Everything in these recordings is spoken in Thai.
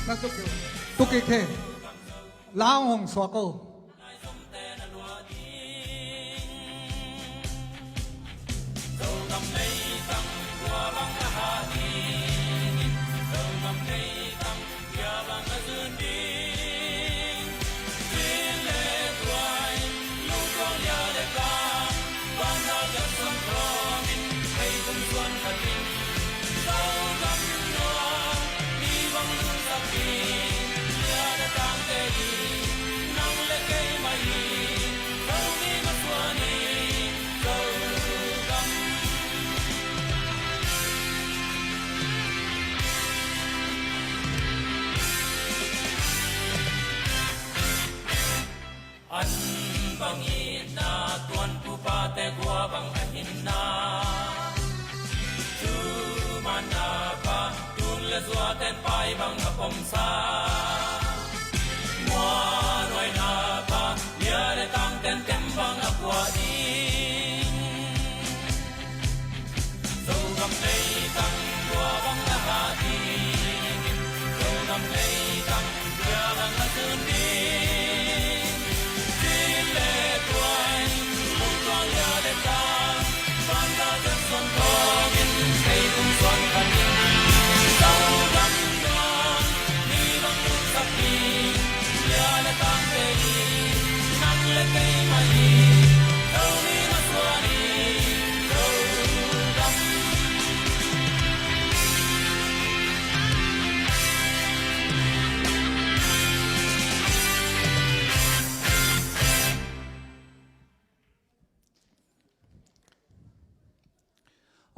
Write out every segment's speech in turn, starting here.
นักตุกิเทล้างหงสวกโกbang ina tuan pupa te gua bang ahina tu mana pa tun le zua ten pai bang apom sa mua noi na pa ya le tang ten tem bang akwa di zo gam nei tang gua bang ha di zo gam nei tang ya bang atun di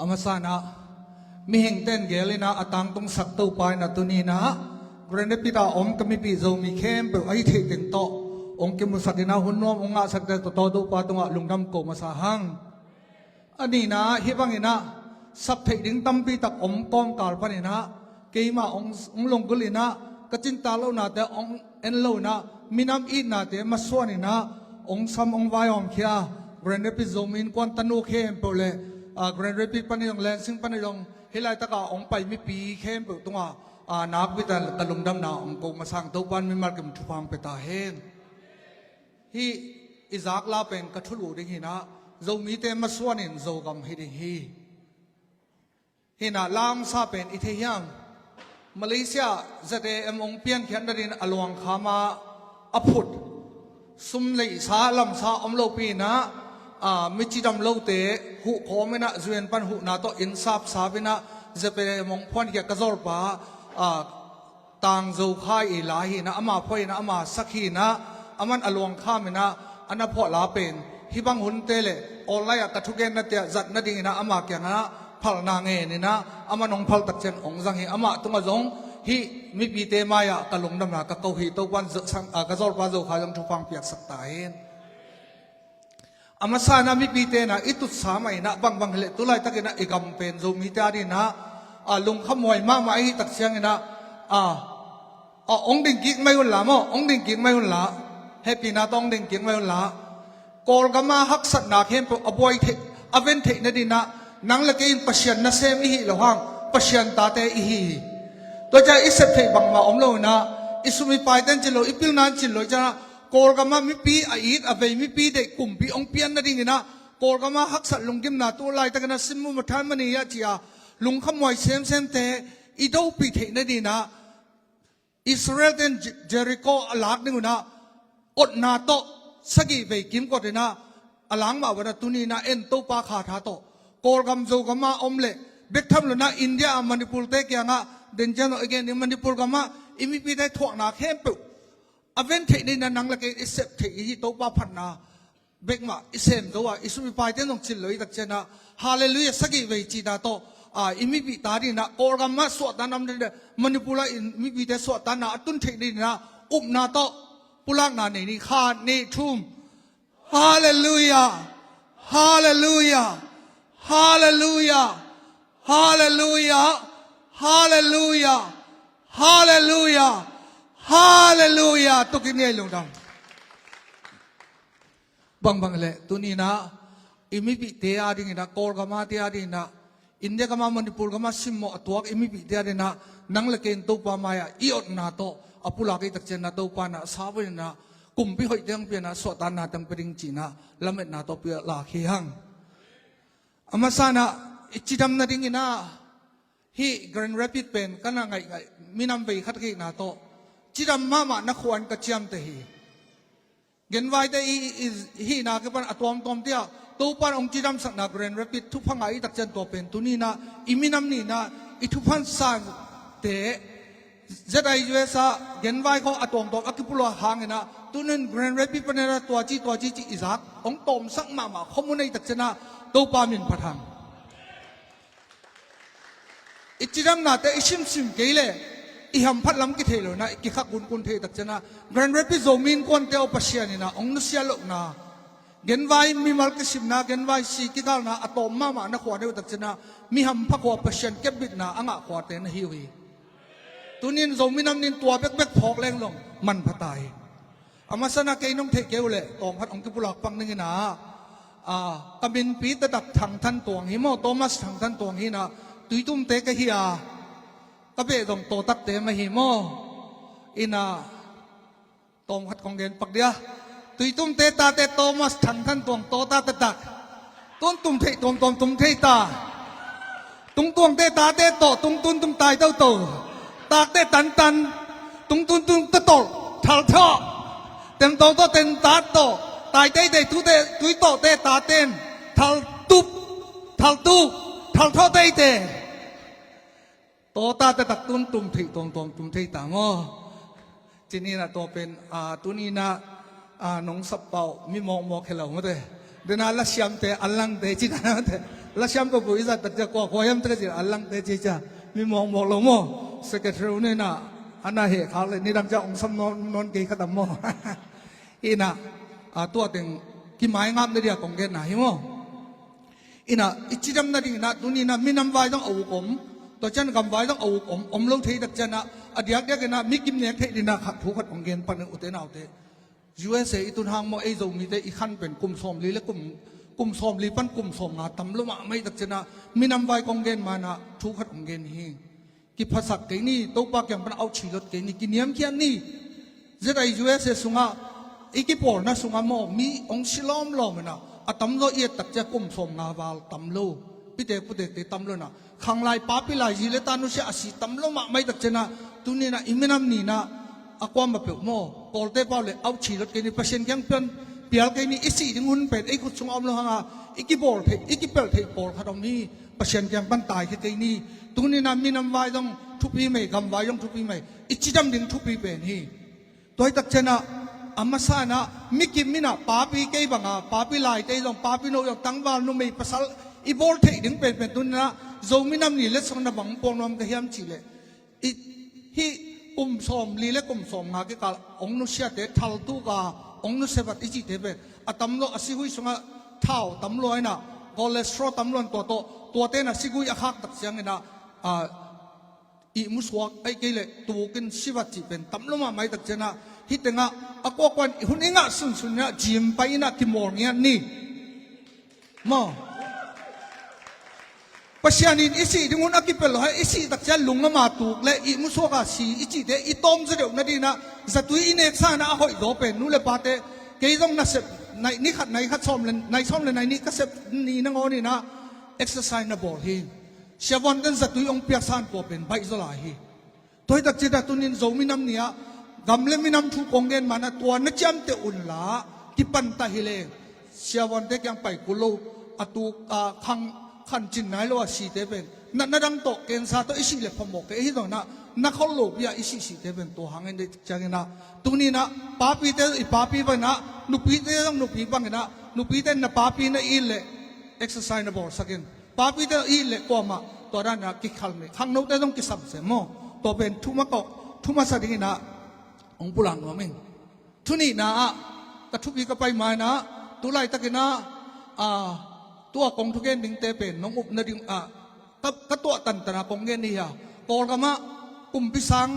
amasana mihing ten gelina atang tung sakto pai na tunina grande pita om kami pi zo mi khem pe ai the ten to ong ke musakina hunnom onga sakte to do pa tunga lungdam ko masahang anina hibangina sap thei ding tampi tak om kom kal panina keima ong longgulina kacin talo na te ong en lo na minam i na te maswanina ong sam ong vayom khia grande pi zo min kon tanu khem pole Grand Rapids panayong Lansing panayong hilay taka ong pay mi pi khem pe tunga nak bitan talungdam na ong ko masang topan mi markem chupang petahen hi izak la pen kathulu ding hina zo mi te maswanin zo gam hi ding hi hina lam sa pen itheyam Malaysia zate among pian khian darin alwang khama aphut sum lei sa lam sa omlo pi na michidam lote hu khomena zuen pan hu na to insap sabina zepe mong phon ya kazor pa tang zo khai ilahi na ama phoi na ama sakhi na aman along khamena ana pho la pen hibang hun tele online ka thugen na te zat na ding na ama kya na phal na nge ni na ama nong phal tak chen ong jang hi ama tunga jong hi mi pi te maya kalung nam na ka ko hi to wan sang kazor pa zo kha jang thupang piak sak ta hen amasana mi pite na itut samay na bang le tulay takina igam pen zo mi tari na lung khamoy ma mai tak siang na ong ding gig mayon la mo ong ding gig mayon la happy na tong ding gig mayon la kol gama hak sat na khem po aboy the aven the na dina nang la kein pasyan na sem hi lohang pasyan ta te hi to ja isep the bang ma omlo na isumi paiten chilo ipil nan chilo ja kol gama mi pi ait avei mi pi de kumpi ong pian na ding na kol gama hak sat lungkim na tu lai takana simu mathan mani ya chia lung khamoi sem te ido pi the na dina Israel ten Jericho alak ning na ot na to sagi ve kim ko de na alang ma wada tuni na en to pa kha tha to kol gam zo gama omle bek tham lo na India Manipur te kya nga denjano again in Manipur gama imi pi dai thok na khem pu aven the ni na nang la ke isep the hi to pa phan na bek ma isem do wa isu mi pai te nong chil loi tak chena hallelujah sagi ve chi da to imi pi ta ri na kol gam ma so ta nam de Manipur imi pi te so ta na atun the ni na na to pulang na ni kha ni thum hallelujah hallelujah hallelujah hallelujah hallelujah hallelujah hallelujah to kinai long dam bang le tunina imi bi te ading na kol gama te ading na อินเดียก็มามันดิปูก็มาซิมโมอตัวอิมิบิเดียนะนังเล็กเนตัวปามายอีอดนาโตอปุลากิตักเจนาตัวปานะสาวเนนะกุมพิหอยเดียงเปียนะสวดานาตังเปริงจีนะลำเอ็ดนาโตเปียลาคีหังอามาสานะอิจิดำนาดิงินะฮีแกรนด์แรปิดเป็นกันนะไงมินำไปขัดกีนาโตจิดำมานักขวัญกระเจียมเตฮีเงินไว้แต่ฮีนาคือปันอตวมตอมเตียตัวปันองจิดำสักนักแกรนด์แรปิดทุกพังไอตักเจนตัวเป็นตัวนี้นะอิมินำนี่นะอิทุพันสังเตจะได้ยูเอสเงินไว้เขาอตวมตอมอักิปุลหางนะตัวนั้นแกรนด์แรปิดเป็นอะไรตัวจีอิสักองตอมสักมาข้อมูลในตักเจนะตัวปามินพัทังอิจิดัมนาแต่อิชิมซิมเกลอิฮัมพัดลำกิเทโลนะกิขักกุนเทตักจนะแกรนด์เรปิโซมินกวนเตอปัสยานีนะองนุสยาลกนะเกนไวมีมัลกิสิมนะเกนไวสีกิกาลนะอะตอมมานะขวาเดวตักจนะมีฮัมพักขวาปัสยันเก็บบิดนะอ่างขวาเตนฮิวีตัวนี้โซมินัมนินตัวเบ็กพอกแรงลงมันพัตายอามาสนะเกยน้องเทเกลเลยตองพัดองกิปุลักปังนึงนะกบินปีตดักทางท่านตวงหิโมโตมัสทางท่านตวงหินะตุยตุ้มเตกะฮิอาก็เป็นตรงโตตักเตมาหิโมอินาตรงขัดของเกณฑ์ปักเดียตุยตุ้มเตตาเตโตมัสทางท่านตวงโตตาเตตักต้นตุ้มเทตวงตุ้มเทตาตุ้งตวงเตตาเตโตตุ้งตุนตุ้งตายเต้าโตตากเตตันตุ้งตุนตุ้งตะโตทัลท่อเต็มโตโตเต็มตาโตตายเตตุเตตุยโตเตตาเต็นทัลตุบทัลตุทัลท่อเตโตตาแต่ตักตุ้มตุ้มที่ตุ้มที่ต่างอ๋อจีนี่นะตัวเป็นตัวนี้นะน้องสับเป่ามีมองแค่เราไม่ได้เดินละเชียมเตอัลลังเตจีน่าเตละเชียมก็ปุยจะตัดจะกว่าขยำเตจีอัลลังเตจีจ้ามีมองเราโม่สเกตรูนี่นะอันน่ะเหตุเขาเลยนี่ดังจะองสมนอนกี่ขดมโม่อีน่ะตัวเต็งกี่ไม้งามเดียของเกณฑ์ไหนโม่อีน่ะอิจิดัมนาดินะตัวนี้นะมีน้ำไว้ต้องเอาผมตัวฉันกำไว้ต้องเอาอมลงเทดักจันนะอดีตเดียกันนะมิกิมเนี่ยเทดินะขัดถูกขัดของเกณฑ์ปันอุตเตนเอาเตUSA ตุนหางโมเอโซมีเตอีขันเป็นกลุ่มสมลีและกลุ่มสมลีปันกลุ่มสมงาตำลุมาไม่ดักจันนะมีน้ำไว้ของเกณฑ์มานะถูกขัดของเกณฑ์ฮีกิภาษาเกณฑ์นี่ตัวปากยังเป็นเอาชีรถเกณฑ์นี่กินยามเขียนนี่จะได้ USA สุงาอีกิปอร์นะสุงาโมมีองศิลอมลมนะอะตำโลเอียตักจะกลุ่มสมงาบาลตำโลพิเตพุเตเตตำโลนะขังไล่ป้าปิไลจีเลตานุเสียอาศัยตำโลมาไม่ตักเจนะตุนี่นะอิมินัมนี่นะอความมาเปิดโม่กอลเตป้าเลยเอาชีรถเกนี่เปอร์เซ็นต์ยังเป็นเปียกเกนี่อิสิถึงหุ่นเป็ดไอ้กุศลอมโลหะอีกิบอลเทอีกิเปิลเทบอลขนมนี้เปอร์เซ็นต์ยังเป็นตายแค่เกนี่ตุนี่นะมีน้ำไว้ต้องทุบปีไม่กำไว้ต้องทุบปีไม่อิจิจำดึงทุบปีเป็นฮีตัวตักเจนะอามาสานะมิกิมินะป้าปีเกย์บังอาป้าปีไล่เตยลงป้าปีโนยตั้งบ้านนุ่มไม่ภาษาอีบอลเทดึงเป็นตุนนะโซมินามนี่เล็กสังนับบังปองนอมกระเฮียมจีเลอีฮีกุมสมลีเล็กกุมสมหาเกกาองนุเชียเตทัลตูกาองนุเสบัดอิจิเตเป็นอะตำโลอาศิหุยสงะเท่าตำโลไอ้น่ะคอเลสเตอรอลตำโลตัวเต้น่ะสิกุยอาคักตักเสียงไอ้น่ะอีมุสวกไอ้เกลตัวกินสิวัดจีเป็นตำโลมาไม่ตักเจนะฮิตงะอากวกวันหุ่นเองะสุนเนี่ยจิมไปน่ะกิมอร์เงี้ยนี่มอปัจจัยนี้อิสิถึงหุ่นอากิเปลให้อิสิตักเจลุงน้ำมาตุกและอีมุสวกาสีอิจิเดอีตอมจะเดี๋ยวนั่นดีนะจะตุยอินเอกซ่านะหอยโดเป็นนู่นเลยปาเตเกยต้องนัสในนี่ขัดในขัดซ้อมเลยในซ้อมเลยในนี่ก็เสพนี่นั่งอ๋อนี่นะเอ็กซ์ไซส์นะบอกฮีเชฟวันกันจะตุยองเปียกซานปอเป็นใบสลายฮีตัวตักเจตัตุนินโซมินัมเนี่ยกำเล่มินำทุกองเงินมานะตัวนักจำเตอุนละที่ปันตาฮิเลเชียวันเด็กยังไปกุโลอตุขันจินไหนละว่าสีเตเป็นนั่นดังโตเกณฑ์ซาโตอิสิเลพมกเอฮิโดนะนักเขาโลบยาอิสิสีเตเป็นตัวหางเงินเด็กจังนะตุนี้นะป้าปีเตอีป้าปีไปนะนุปีเตต้องนุปีบังนะนุปีเตนะป้าปีนะอีเล่เอ็กซ์ไซส์นะบอกสักเงินป้าปีเตอีเล่ก็มาตัวนั้นนะกิขัลเมขังโน้ตเตต้องกิสับเสมอตัวเป็นทุมาก็ทุมาสักเงินนะองปุลังว่ามิงทุนี่นะกระทุกีก็ไปมานะตุไลตะกินะตัวกองทุกเกนดิ้งเตเป็นน้องอุบนาดิ้งก็ตัวตันตนะกองเกนนี่ฮะกอลกามากุมพิสัง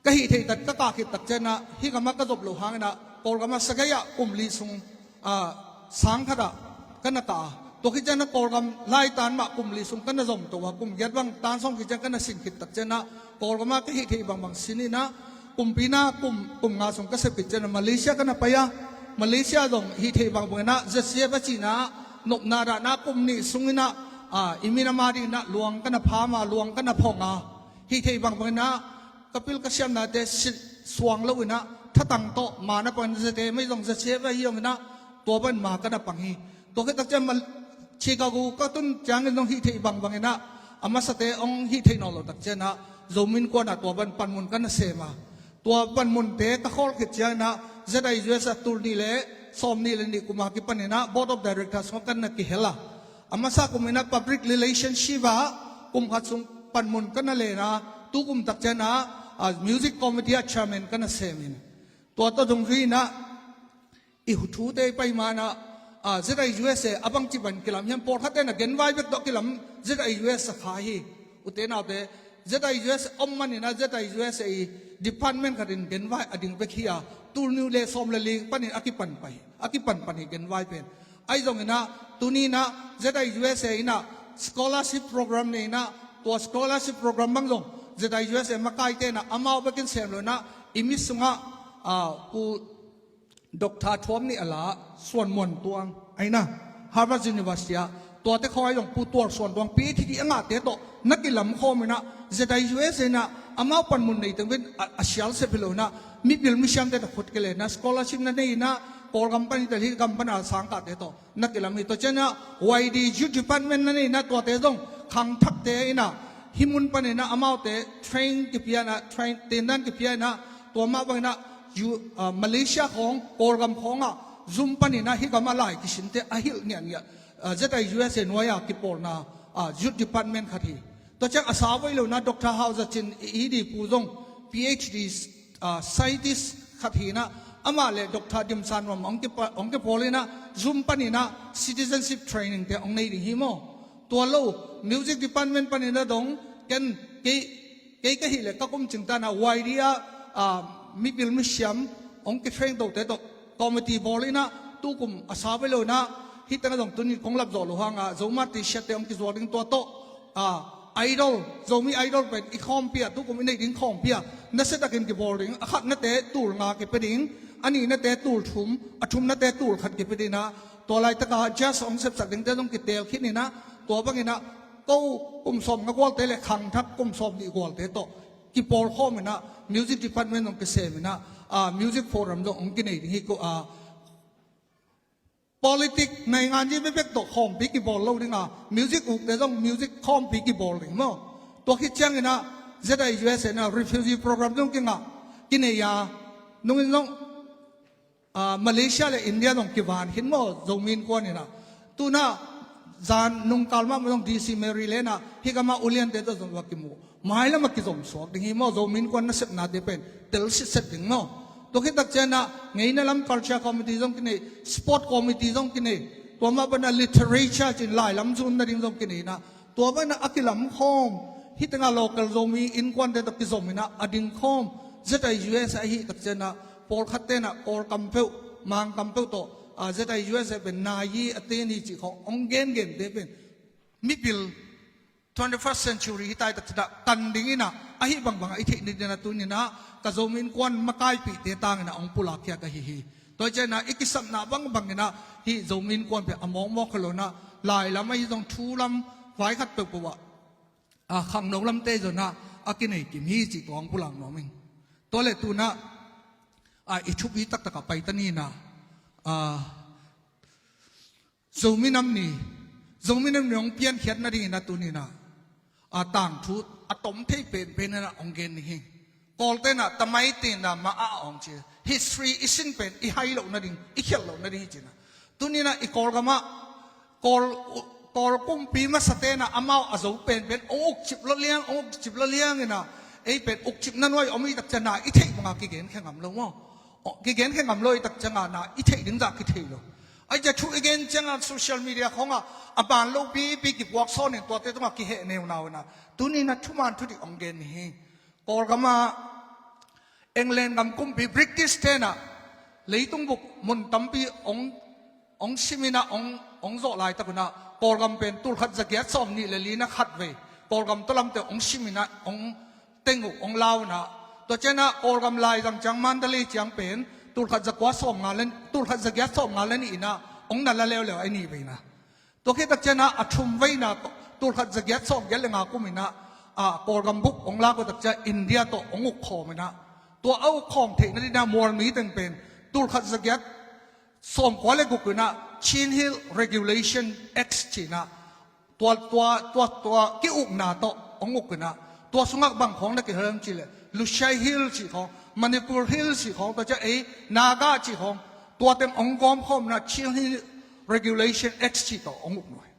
ก็หิเทตัดก็ตาขิดตัดเจนะฮิกามาก็จบโลหางนะกอลกามาสกายะกุมลีซุงสังขดากันตา ตัวคิดจะนักกอลกำไล่ตานมากุมลิสุงกันนะจงตัวกุมยัดบังตานส่งคิดจะกันนะสิ่งคิดตักเจนะกอลกำมาที่ที่บางสินี่นะกุมปีน่ากุมงาส่งก็เสพเจนะมาเลเซียกันนะไปยะมาเลเซียตรงที่บางนะจะเสียไปจีนะนกนารานะกุมนี่สุงนะอิมินามาดีนะลวงกันนะพามาลวงกันนะพงาที่บางนะกปิลกษัตริย์นะเดชสวงแล้วนะถ้าตั้งโตมานะเป็นจะเตไม่ต้องจะเสียไปยังนะตัวเป็นมากันนะปังฮีตัวคิดตักเจมาชิคาโกก็ต้นจางเงินต้องที่บางนะอามาสเตองที่นอลตักเจนะโจมินกว่านะตัวเป็นปันมุนกันนะเสมาตัวปันมุนเตะตะโคลกิจนะจะได้ยูเอสตูนี่เลยสมนี่เลยนี่กุมากิปันนะ board of directors กันนะกิเฮล่าอามาสักกุมินะ public relationship กุมขัดสุงปันมุนกันนะเลยนะตุกุมตักเจนะmusic committee chairman กันนะเสมินตัวตรงนี้นะอีหุ่ทูเตไปมานะจะได้ยูเอสอับังจิบันกิลามยังปอดขัดเตนะเกินไว้เบกดอกกิลามจะได้ยูเอสขายอุเตนะเตจะได้ยูเอสอมมันนี่นะจะได้ยูเอสdepartment กันเกินไว้อดิ่งไปขี้ตูนิวเลสอมเลลีปันนี่อากิปันไปอากิปันปันนี่เกินไว้เป็นไอ้ตรงนี้นะตัวนี้นะจะได้ยูเอสนะ scholarship program นี่นะตัว scholarship program บางตรงจะได้ยูเอสมาใกล้เตนะอามาเอาไปกินเสียงเลยนะอิมิสุงะกูดอกทาทวมนี่อะไรส่วนมวลตัวไอ้นะ Harvard University ตัวที่เขาให้ลงปูตัวส่วนตัวปีที่ที่อ่างเตะโตนักกีฬาข้อมือนะจะได้ยูเอสนะอามาปันมุนในตั้งเป็นอาชีพเสพโลนะมีบิลมิชามเตะขุดกันเลยนะ scholarship นั่นเองนะกอลกัมปานีแต่ที่กัมปนาสังกัดเตะโตนักกีฬามีตัวเช่นนะ YD Youth Department นั่นเองนะตัวเตะตรงขังทักเตะนะฮิมุนปันนะอามาเตะ train กี่ปีนะ train เตะนั่นกี่ปีนะตัวมาบังนะอยู่มาเลเซียของกอลกัมของซุมปันนะฮิกามาไลกิสินเตะอาฮิลเนี่ยจะได้ US หน่วยกิปอลนะYouth Department ขัดที่ตัวเจ้าอาสาไว้เลยนะดร. ฮาวส์จินอีดีปูจง PhD scientist ขัดที่นะอามาเลยดร. ดิมซันว่าองค์เก็บพอเลยนะซุมปันนะ citizenship training เตะองค์ในดิ่งฮิโมตัวโล Music Department ปันนะดงกันเกยก็ฮิเลยก็กุมจึงตานะวายดีมีบิลมิชมองค์เก็บเทรนตัวเตะตัว committee บอลเลยนะตู้กุมอาสาไว้เลยนะที่ตั้งแต่ตรงนี้คงรับจอหรือห่างโจมาติเชตเตอร์องค์ที่จอดิ้งตัวโตไอดอลโจมีไอดอลเป็นอีคอมเปียตู้กุมในดิ้งคอมเปียนั่นเสร็จกินกี่บอลดิ้งขัดนั่นเตะตูลงากี่เป็นดิ้งอันนี้นั่นเตะตูลทุ่มทุ่มนั่นเตะตูลขัดกี่เป็นดิ้งนะตัวอะไรตะการจัสองเสพสักดิ้งเตะต้องกี่เตะคิดนี่นะตัวบางอย่างนะก็กุมสมกับวอลเตะเลยขังทักกุมสมดีกว่าเตะโตกี่บอลข้อมันนะมิวสิกดีพาร์ตเมนต์ต้องกี่เซมินะมิวสิกโฟรัมต้ององค์กี่นี่ที่ก็politics ในงานที่ไม่เป็นตัวคอมพิกิบอลเราดิงmusic อุกแต่ต้อง music คอมพิกิบอลดิงมั้งตัวคิดจังนะจะได้ US นะ refugee program ต้องกินกินเนียนุ่งมาเลเซียและอินเดียต้องกินวันเห็นมั้งจงมินกวนนี่นะตัวน่ะจานนุ่งกาลมาไม่ต้อง DC เมริเลนะที่ก็มาอุเลียนเตต้องว่ากินมั้งไม่แล้วมากินจงสวกดิงมั้งจงมินกวนน่ะเสร็จน่าจะเป็นเตลสิเสร็จดิงมั้งตัวคิดตักเจนะไงนั่นลำ culture committee ต้องกินsport committee ต้องกินตัวมาเป็น literature จินไล่ลำจุนนั่นเองต้องกินนะตัวเป็นอักลำคอมที่ตั้ง local โจมีอินควันเดตักกิจมีนะอดิงคอมจะได้ US ไอ้ที่ตักเจนะพอขัดเตนะพอคัมเพลมังคัมเพลตัวจะได้ US เป็นนายอัตเตนี่จีขององเกนเดเป็นมิบิล 21st century ที่ตายตักจะกันดิ้งนะไอ้บางไอ้ที่นี่นะตัวนี้นะกระโจมินควันมาใกล้ปีเตตังนะองปุลาเกียกะฮีตัวเจนะอีกสัมนาบางนะที่โจมินควันเป็นอมองมอกขลุ่นนะลายลำไม่ต้องทูลำไว้ขัดเปิดปวะขังนกลำเตจนะอากินไอ้กิมฮีจีกองปุลังน้องมิงตัวเล็กตัวนะอีชุบอีตักตะกับไปตันนี่นะโจมินน้ำนี่องเพียนเขียนนาดีนะตัวนี้นะต่างทุดอะตอมที่เป็นนะองเกนนี่กอลเตนะทำไมตีนะมาองเจ history อิสินเป็นอีไฮโลนั่นเองอีเขียวโลนั่นเองจีนะตัวนี้นะอีกอลก็มากอลกุมปีมาสเตนะอามาอาจูเป็นอกจิบละเลี้ยงนะไอเป็นอกจิบนั่นไว้อมีตักจะนาอีเทมังกิเกนแข่งกับเราว่ากิเกนแข่งกับเราตักจะนาอีเทดึงจากกิเทโลไอจะช่วยกันจังโซเชียลมีเดียของอาบานโลปีกิบวอกซ้อนเนี่ยตัวเตต้องกิเหเนวนานะตัวนี้นะทุกมันทุกที่องเกนนี่กอลก็มาเอ็งเลนกับกุมปีบริติชเทนะเลยต้องบุกมุนตั้มปีอง องชิมินะองโซลายตะกุนะกอลกัมเป็นตุลขัดจะเกียสอมนี่เลลีนะขัดเวกอลกัมตุลัมเตองชิมินะองเต็งองลาวนะตัวเจนะกอลกัมลายจังจังมันทะเลจังเป็นตุลขัดจะกวาสอมงานเล่นตุลขัดจะเกียสอมงานเล่นนี่นะองนั่นละเลวไอ้นี่ไปนะตัวคิดตะเจนะอัชุมไว้นะตุลขัดจะเกียสอมเกียเลงากุมินะกอลกัมบุกองลาวก็ตะเจอินเดียตัวองอุกขอมินะตัวเอาของเทคนั่นนะมวลมีตั้งเป็นตุลขัดจะเกียสอมกว่าเลกุกนะChin Hill Regulation X จีนะตัวกี่อุกนาโตองอุกนะตัวสุนัขบางของนักเรียนจีเลยลุชัยฮิลจีของมณิปุรฮิลจีของตัวจะนากาจีของตัวเต็มองค์กรพร้อมนะ Chin Hill Regulation X จีโตองอุกหน่อย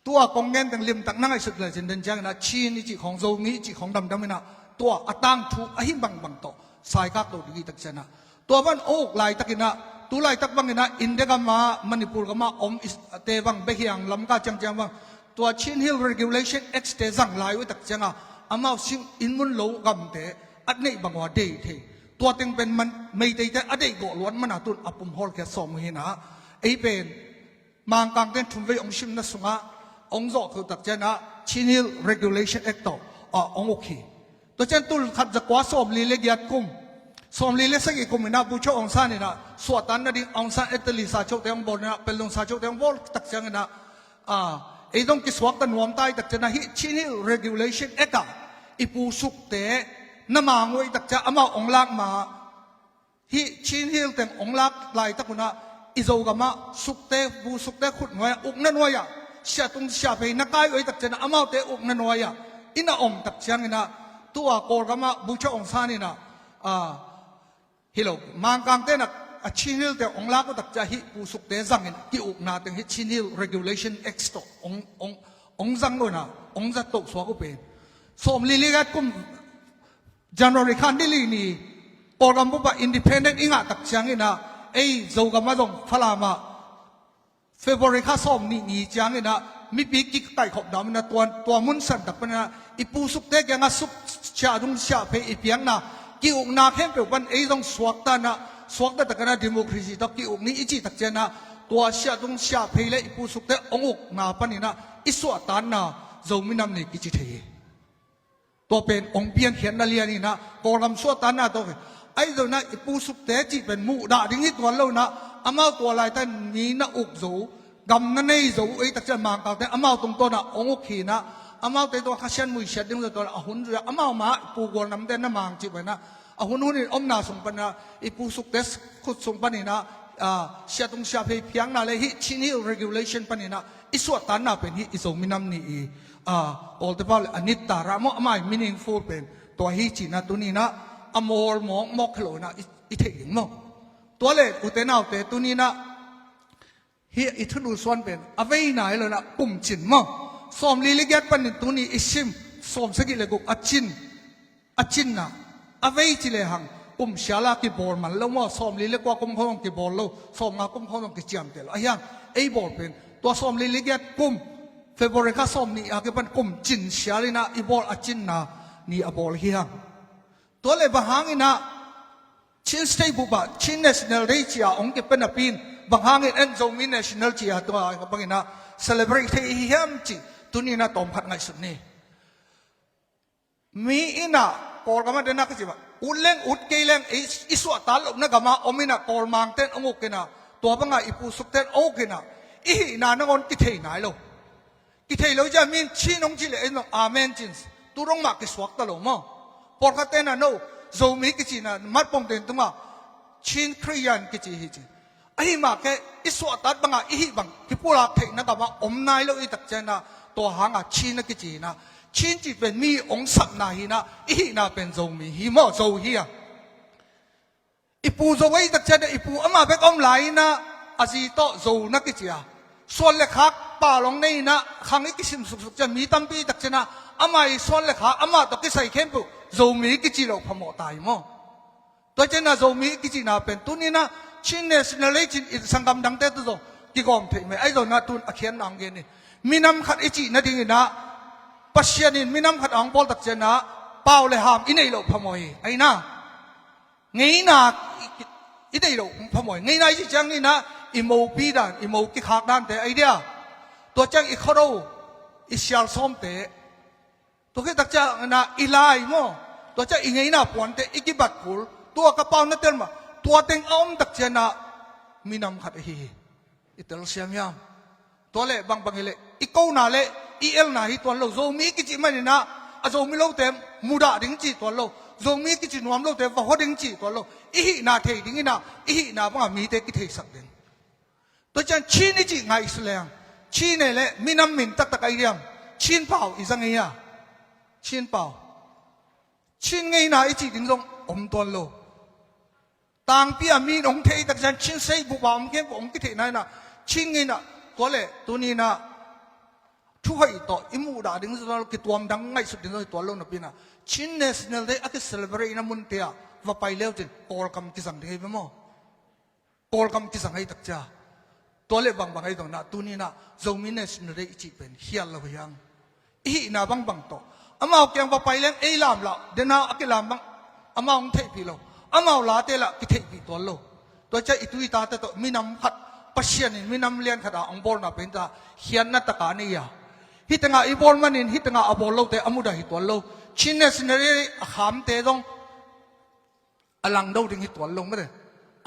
ตัวกองเงินต่างลิมต่างนั่งไอ้สุดเลยจินเดินจังนะชีนจีของโซงี้จีของดำนะตัวอัตังทุอหิมบางโตสายกักตัวดีตักเจนะตัวมันโอกลายตะกินะตุลายตักบังนะอินเดียกามามณิปุรกามาเตบังเบียงลำกาจังบังตัว Chin Hill Regulation X เตจังลายไว้ตักจังอามาซิงอินมุนโลกำเตอัดนี่บังว่าเดย์เทตัวเต็งเป็นมันไม่ได้แต่อัดนี่ก็ล้วนมันตุนอปุมฮอลแค่สองหินะไอเป็นมังกังเต้นทุ่มไว้องชิมนัสุงะองโซคือตักจังChin Hill Regulation X ต่อองโอเคตัวเจนตุลขัดจะกว่าสอบลีเลกียดกุมสมลีเลสกิคุมินาบุชองซานี่นะสวดตันนะดิองซาเอตลิซาโชเตียงบอลนะเป็นลงซาโชเตียงบอลตักจังนะไอ้ต้องกิสวักตันวมไตตักจังนะฮิชินิ regulation เอกะอิปูสุกเตะน้ำมังไว้ตักจังอามาองลักมาฮิชินิลเต็งองลักลายตักนะอิโซกามาสุกเตะปูสุกเตะขุดหน่วยอุกนั่นหน่วยอะเสียตุงเสียไปนักไก่ไว้ตักจังนะอามาเตะอุกนั่นหน่วยอะอินาองตักจังนะตัวโกรกามาบุชองซานี่นะฮิโลมังกังเต้นชินิลแต่องลาก็ตักจะฮิปูสุกเตจังเงินที่อุกนาแต่ฮิชินิล regulation X ต่อองจังโน่นะองจะตกสวากุเป็นสมลีลีกัดกุมจันทร์ริคันดิลีนี่โปรแกรมบุปผา independent อิงะตักจังเงินนะไอ้โจกามาดงพลามาเฟบริคาสมนี่จังเงินนะมีปีกิกไต่ขอบดำนะตัวมุนสันตักเป็นนะอีปูสุกเตยังสุกชาดุงชาเพอีเพียงนะกิอุกนาเข้มเปวันไอ้ต้องสวกตานะสวกตาตะกันนะดิโมคราซีตะกิอุกนี้อิจิตักเจนะตัวเสียตรงเสียเพลย์อีปูสุกเตองอุกนาปนินะอิสวตานนะโจมินามนี่กิจิเทตัวเป็นองเปียนเขียนนาเลียนี่นะกอลำสวตานนะตัวไอ้ตัวนะอีปูสุกเตจิเป็นมูดาดิ้งที่ตัวเรานะอามาตัวลายแต่นี้นะอุกโจกำนั่นไอ้โจไอ้ตักเจมังกาแต่อามาตรงตัวนะองอุกขีนะอามาแต่ตัวข้าเชียนมุยเชียดิ้งตัวอาหุนเรืออามามาปูกวนน้ำเด่นน้ำมังจีบไว้นะอาหุนนี่อมนาสมปันนะอีปูสุกเตสขุดสมปันนี่นะเสียตรงเสียเพย์เพียงนาเลยฮิชินี่ regulation ปันนี่นะอิสวตันนะเป็นฮิอิโซมินัมนี่all the while อันนี้ตาระมอไม่ meaningful เป็นตัวฮิจินะตัวนี้นะอโมลมองมอกขลุ่นะอิเทียงมั้งตัวเล็กอุเตนาอุเตตัวนี้นะฮิอิทุนุส่วนเป็นอเวย์ไหนเลยนะปุ่มจินมั้งสมลีลิกยัดปันนี่ตัวนี้อิชิมสมสกิเลกุกอจินนะอเวย์จิเลหังปุ่มเชลากิบอลมันแล้วว่าสมลีลิกว่ากุมเขาต้องกิบอลแล้วสมมากุมเขาต้องกิจามเตลไอ้ยังไอ้บอลเป็นตัวสมลีลิกยัดกุมเฟบริกาสมนี่อากิปันกุมจินเชลินะอีบอลอจินนะนี่อบอลเฮียงตัวเลยบางฮังอินะชินสเตย์บุบะชินเนชั่นแนลเรจิอาองกิเป็นอภินบางฮังอินเอ็นโซมินเนชั่นแนลจิอาตัวบางอินะเซเลบริเตเฮียมจิตัวนี้นะตอมขัดไงสุดนี่มีอินะกอลกามาเดนักจิบะอุเลงอุดเกเลงอิสวตัลนะกามาอมินะกอลมังเต้นองกินะตัวบางอิปูสุกเต้นองกินะอีน่านงอนกิเทไหนโลกิเทโลจะมีชินองจิเลเอ็นอาเมนจินส์ตุรงมากิสวักตลอมั้งพอเขาเต้นนะโน่โจมีกิจินะมัดปงเต้นตัวมาชินคริยันกิจิฮิจิไอ้มาแค่อิสวตัดบางอีบางที่พูดละเทนะกามาอมนายโลอีตักเจนะตัวหางชินนะกิจินะชินจิเป็นมีองสักนาฮีนะอีน่าเป็นโจมีฮีมอโจฮีอะอีปูโจไว้ตักเจนะอีปูอามาเป็นอมไหลนะอาจีโตโจนักกิจิอะส่วนเล็กฮักป่าลงในนะขังอีกิสิมสุกจะมีตั้มปีตักเจนะอามาอีส่วนเล็กฮักอามาตกิใส่เข้มปุโจมีกิจิเราพมอตายมั้งตัวเจนะโจมีกิจิน่าเป็นตัวนี้นะชินเนสเนลจินอิสังกัมดังเตตุโจกิกอมเทไม่ไอ้โจนะตุนอเขียนนางเกนี่มีน้ำขัดอิจินะดิ้งนะปัชญานินมีน้ำขัดอังบอลตักเจนะเปล่าเลยหามอินไอโลพมอยไอ้นะงี้นะอินไอโลพมอยงี้นะจิจังนี่นะ อิโมปีด้านอิโมกิขากด้านแต่ไอเดียตัวจังอีกเขาอิเชียลซ้อมเตะตัวคิดตักจะนะอีไลโมตัวจะอีไงนะปวนเตะอีกิบัดพูลตัวกระเป๋านั่นเต็มมาตัวเต็งอ้อมตักจะนะมีนำขัดฮีอิตาลีเซียมยามตัวเล่บางเล่อีกูน่าเล่อีเอลน่าฮีตัวโลโซมีกิจิมันนี่นะอาโซมีโลเต็มมูดาดิ้งจีตัวโลโซมีกิจินวมโลเต็มว่าหัวดิ้งจีตัวโลอีฮีนาเทดิ้งนะอีฮีนาบังมีเตกิเทสักเด่นตัวจังชีนี่จีไงอิสลามชีนี่แหละมีน้ำมินตักไอเดียมชีนเปล่าอีสังเงียชีนเปล่าชีนไงนะอีจีดิ้งซงอมตัวโลต่างพี่มีองเทตักจันชินเซบุบามเก็บองกิเทนายนะชิงไงนะตัวเล่ตัวนี้นะทุกให้ต่ออิมูดาดิ้งตัวกิตัวมดังไงสุดดิ้งตัวโลนับปีนะชินเนสเนลเดอักเซเลบรย์นะมุนเตียว่าไปเลี้ยวจนโกลคำกิสังดิ้งไปมั้งโกลคำกิสังให้ตักจ้าตัวเล่บางให้ตรงนั้นตัวนี้นะโซมินเนสเนลเดอิจิเป็นเฮียลละยังอีน่ะบางต่ออามาเอาเกี่ยงว่าไปเลี้ยงเอลามละเดน่าอักลามบางอามาองเทพีโลอามาลาเตละกิเทปีตัวโลตัวจะอิตุยตาเตตัวมีน้ำขัดปัชญานินมีน้ำเลี้ยงขัดอังบอลน่ะเป็นตาเขียนนัตตานี่ยาฮิตงาอีบอลมันนินฮิตงาอบอลโลเตอมุดาฮิตัวโลชินเนสเนเรขามเตตงอลังดูดึงฮิตัวโลไม่ได้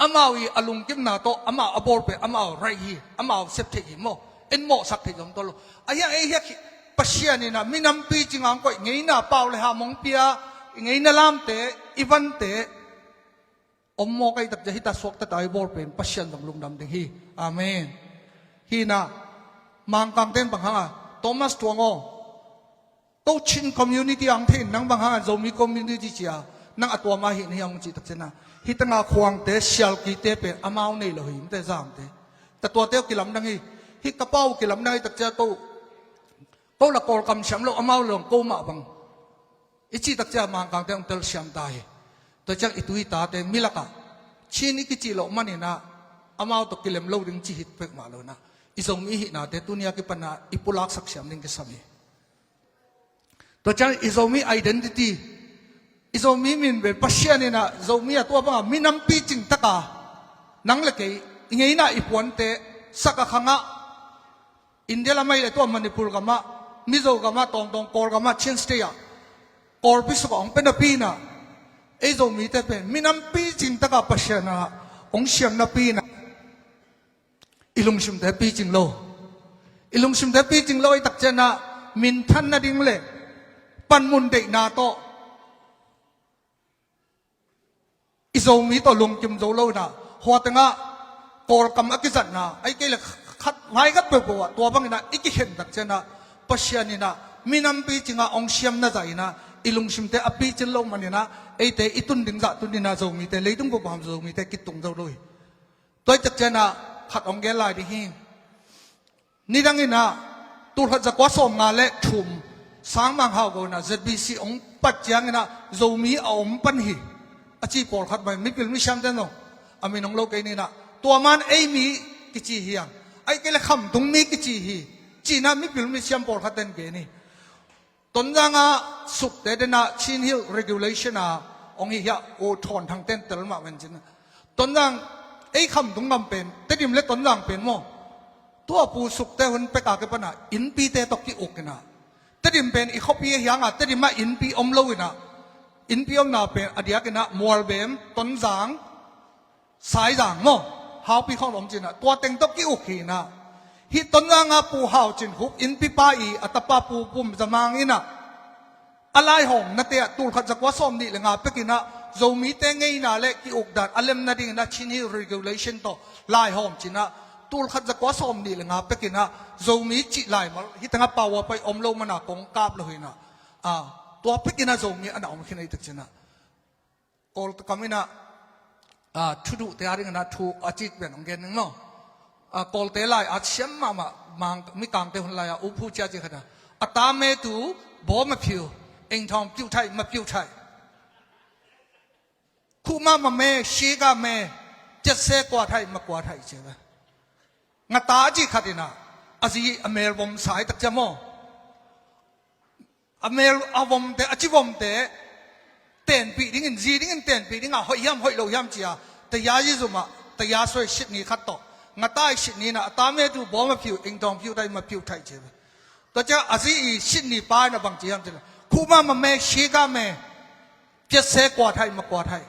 อามาอีอลุงกิมนาโตอามาอบอลเปอามาไรฮีอามาเซปเทฮิโมเอ็นโมสักเทจงตัวโลไอ้ยังไอ้เหี้ยปัชญานินะมีน้ำปีจิงอังก็ไงน่ะเปล่าเลยฮะมงเปียไงน่ะลามเตอีวันเตอมโมกัยตักจะฮิตาสวกตัดไอบอลเป็นปัชญาดังลุงดำดึงฮีอาเมนฮีนะมังกังเต้นบางครั้งโทมัสตัวงอตัวชินคอมมูนิตี้อังเทนนังบางครั้งโซมีคอมมูนิตี้เจียนังอัตัวมาหินยังจิตตักเจนะฮิตงาควงเตะเชลกีเตะเป็นอามาวนี่เลยหิมเตะจามเตะแต่ตัวเตะกิลำดังฮีฮิกระเป๋ากิลำดังฮีตักเจตัวละกอลกำช้ำโลอามาวลงโกมาบังอิจิตักเจมังกังเต้นเตลช้ำตายตัวจักอิตุยตาเตมิลกะชีนิกิจิโลมันนี่นะอามาตกิเลมโลดึงจิหิตเป็กมาโลนะอิสงมิหินาเตตุนียกิปนาอิปุลักสักเสียมดึงกิสามีตัวจักอิสงมิไอเดนติตี้อิสงมิมินเบปัชญานี่นะอิสงมิตัวบังมินัมปีจิงตะกานังเล็กไงนะอิปวนเตสักขังะอินเดียละไม่เลยตัวมันนิปุลกามะมิโซกามะตองกอลกามะเชนสเตียกอลพิสกองเป็นปีนะไอ้โซมีแต่เป็นมีน้ำปีจริงตะกับปัชญานะองเชียงนับปีนะอิลุงชิมแต่ปีจริงโลอิลุงชิมแต่ปีจริงโลไอ้ตักเจนะมินทันนาดิ้งเล่ปันมุนเด็กนาโตอิโซมีตัวลุงจิมโซโลนะหัวตั้งอ่ะโกรกำอักษัตริย์นะไอ้เกลขัดไว้กับเปบัวตัวบางนะอีกเห็นตักเจนะปัชญานี่นะมีน้ำปีจริงอ่ะองเชียงน่าใจนะอิลุงชิมเตอปีจินโลมันนี่นะไอ้เตอิตุนดึงจัตุนดินาโซมีเตเลยตุ้งบุบหามโซมีเตกิตุงโซด้วยตัวจักเจนะขัดองเกลายดิหินนี่ดังนี้นะตัวขัดจะกว่าสมงานเละชุมสางมังหาวกูนะ ZBC องปัจจัยนะโซมีเอาอมปันหีอาชีพปอลขัดไปไม่เป็นไม่ช่างเต้นหรอกอามีน้องโลกไอ้นี่นะตัวมันไอ้มีกิจิเฮียงไอ้เกลคำตรงมีกิจิฮีจีน่าไม่เป็นไม่ช่างปอลขัดเต้นเกนี่ต้นจังอ่ะสุดแต่เดน่ะชินฮิล regulation อ่ะองค์เฮียโอทอนทางเต้นเตลมาเป็นจริงต้นจังไอ้คำตรงนั้นเป็นแต่ดิมเล็กต้นจังเป็นมั้งตัวผู้สุดแต่คนไปกากกันนะอินปีเตตกิอกนะแต่ดิมเป็นอีกข้อปีเฮียงอ่ะแต่ดิมมาอินปีอมโลวินะอินปีอมน่ะเป็นอดียกันนะมัวเบมต้นจังสายจังมั้งหาปีข้องหลงจริงนะตัวเต็งตกิอกฮีนะฮิตนงาปูหาวจินหุบอินปิปาอีอัตปาปูปุ่มจะมังอินะอะไรหงนัตเตะตูลขัดจักว่าสมดีเลยงาเป็กินะโซมีเตงไงนะเล็กที่อกดันอัลเลมนาดิ่งนะชินี regulation ต่อลายหงจินะตูลขัดจักว่าสมดีเลยงาเป็กินะโซมีจิลายมาฮิตงาปาวไปอมโลมันนะกงกาบเลยนะตัวเป็กินะโซมีอันนั้นอมขึ้นในตึกจินะกอลตะกามินะทุดุเตอาริงนะทุอาจิตเป็นองเกนนึงเนาะกอลเตลัยอาเชียมมามังมิกังเตหุนลายอุพุจจิขณะอัตามเมตุบ่มาผิวเองทองผิวไทยมาผิวไทยคู่มาเมชีกาเมจะเสกว่าไทยมากว่าไทยใช่ไหมงาตาจิขัดินะอาจีอเมริกสายตักจมออเมริกอวมเตอจิวมเตเต้นปีดิ้งจีดิ้งเต้นปีดิ้งหอยยำหอยโลยำจีอาแต่ยาจิจุมาแต่ยาสวยชิดนี้ขัดต่อ งาตายสินี่นะตาเมดูบอมาผิวเองตองผิวได้มาผิวไทยเจ็บตัวจะอาศัยสินี่ป้ายนะบางทีมันจะคู่มาเมชีกาเมเพียเสกว่าไทยมากว่าไทย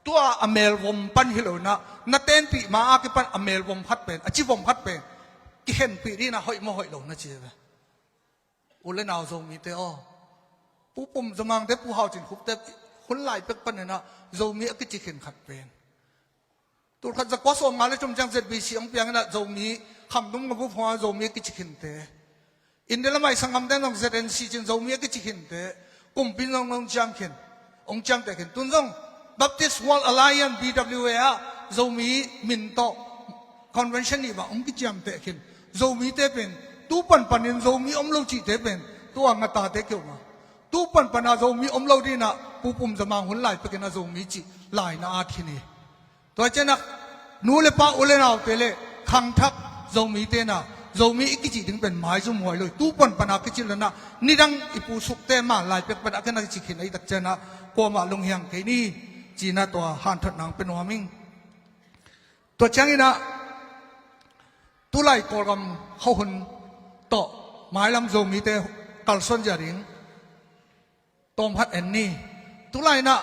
ตัวอเมลวมปันฮิโลนะนัดเต้นปีมาอากิปันอเมลวมพัดเป็นอาชีวมพัดเป็นกิเห็นปีนี้นะหอยมาหอยลงนะเจ็บอุเลนเอาทรงมีเตอผู้ปุ่มสมังเตผู้เฮาจินคุบเตคนหลายเป็กปันเนี่ยนะโจมีก็จิเห็นขัดเป็นตัวขัดจะก้อสมมาเลยจมจังเสร็จบีเสียงเปียงนะโจมีคำนุ่มกับผู้ฟังโจมีก็จิเห็นเตอินเดียละไม่สังคมเต้นต้องเสด็จสิจินโจมีก็จิเห็นเตกุมพินองจำเห็นองจำแต่เห็นตุนจง Baptist World Alliance BWA โจมีมินโต convention นี่ว่าองกิจำแต่เห็นโจมีเตเป็นตู้ปันปันโจมีอมโลจิเตเป็นตัวงาตาเตเกี่ยวมาตู้ปันปันโจมีอมโลดีนะผู้ปุ่มจะมาหุ่นไหลไปกันโจมีจิไหลนาอาทินีตัวเจนักนูเลป้าอุเลนาเตเลขังทักโจมีเตนะโจมีอีกจิถึงเป็นหมายจุ่มหวยเลยตู้ปันปันกิจิลนะนี่ดังอีปูสุกเตมาไหลไปเป็นอาการกิจิขินไอ้ตักเจนะกลัวมาลงเฮียงแค่นี้จีน่าตัวหันทัดนางเป็นหัวมิงตัวเจ้านี่นะตุไลกอรมเขาหุ่นต่อหมายลำโจมีเตกัลซอนจาริงตอมพัดเอ็นนี่ตุไลนะ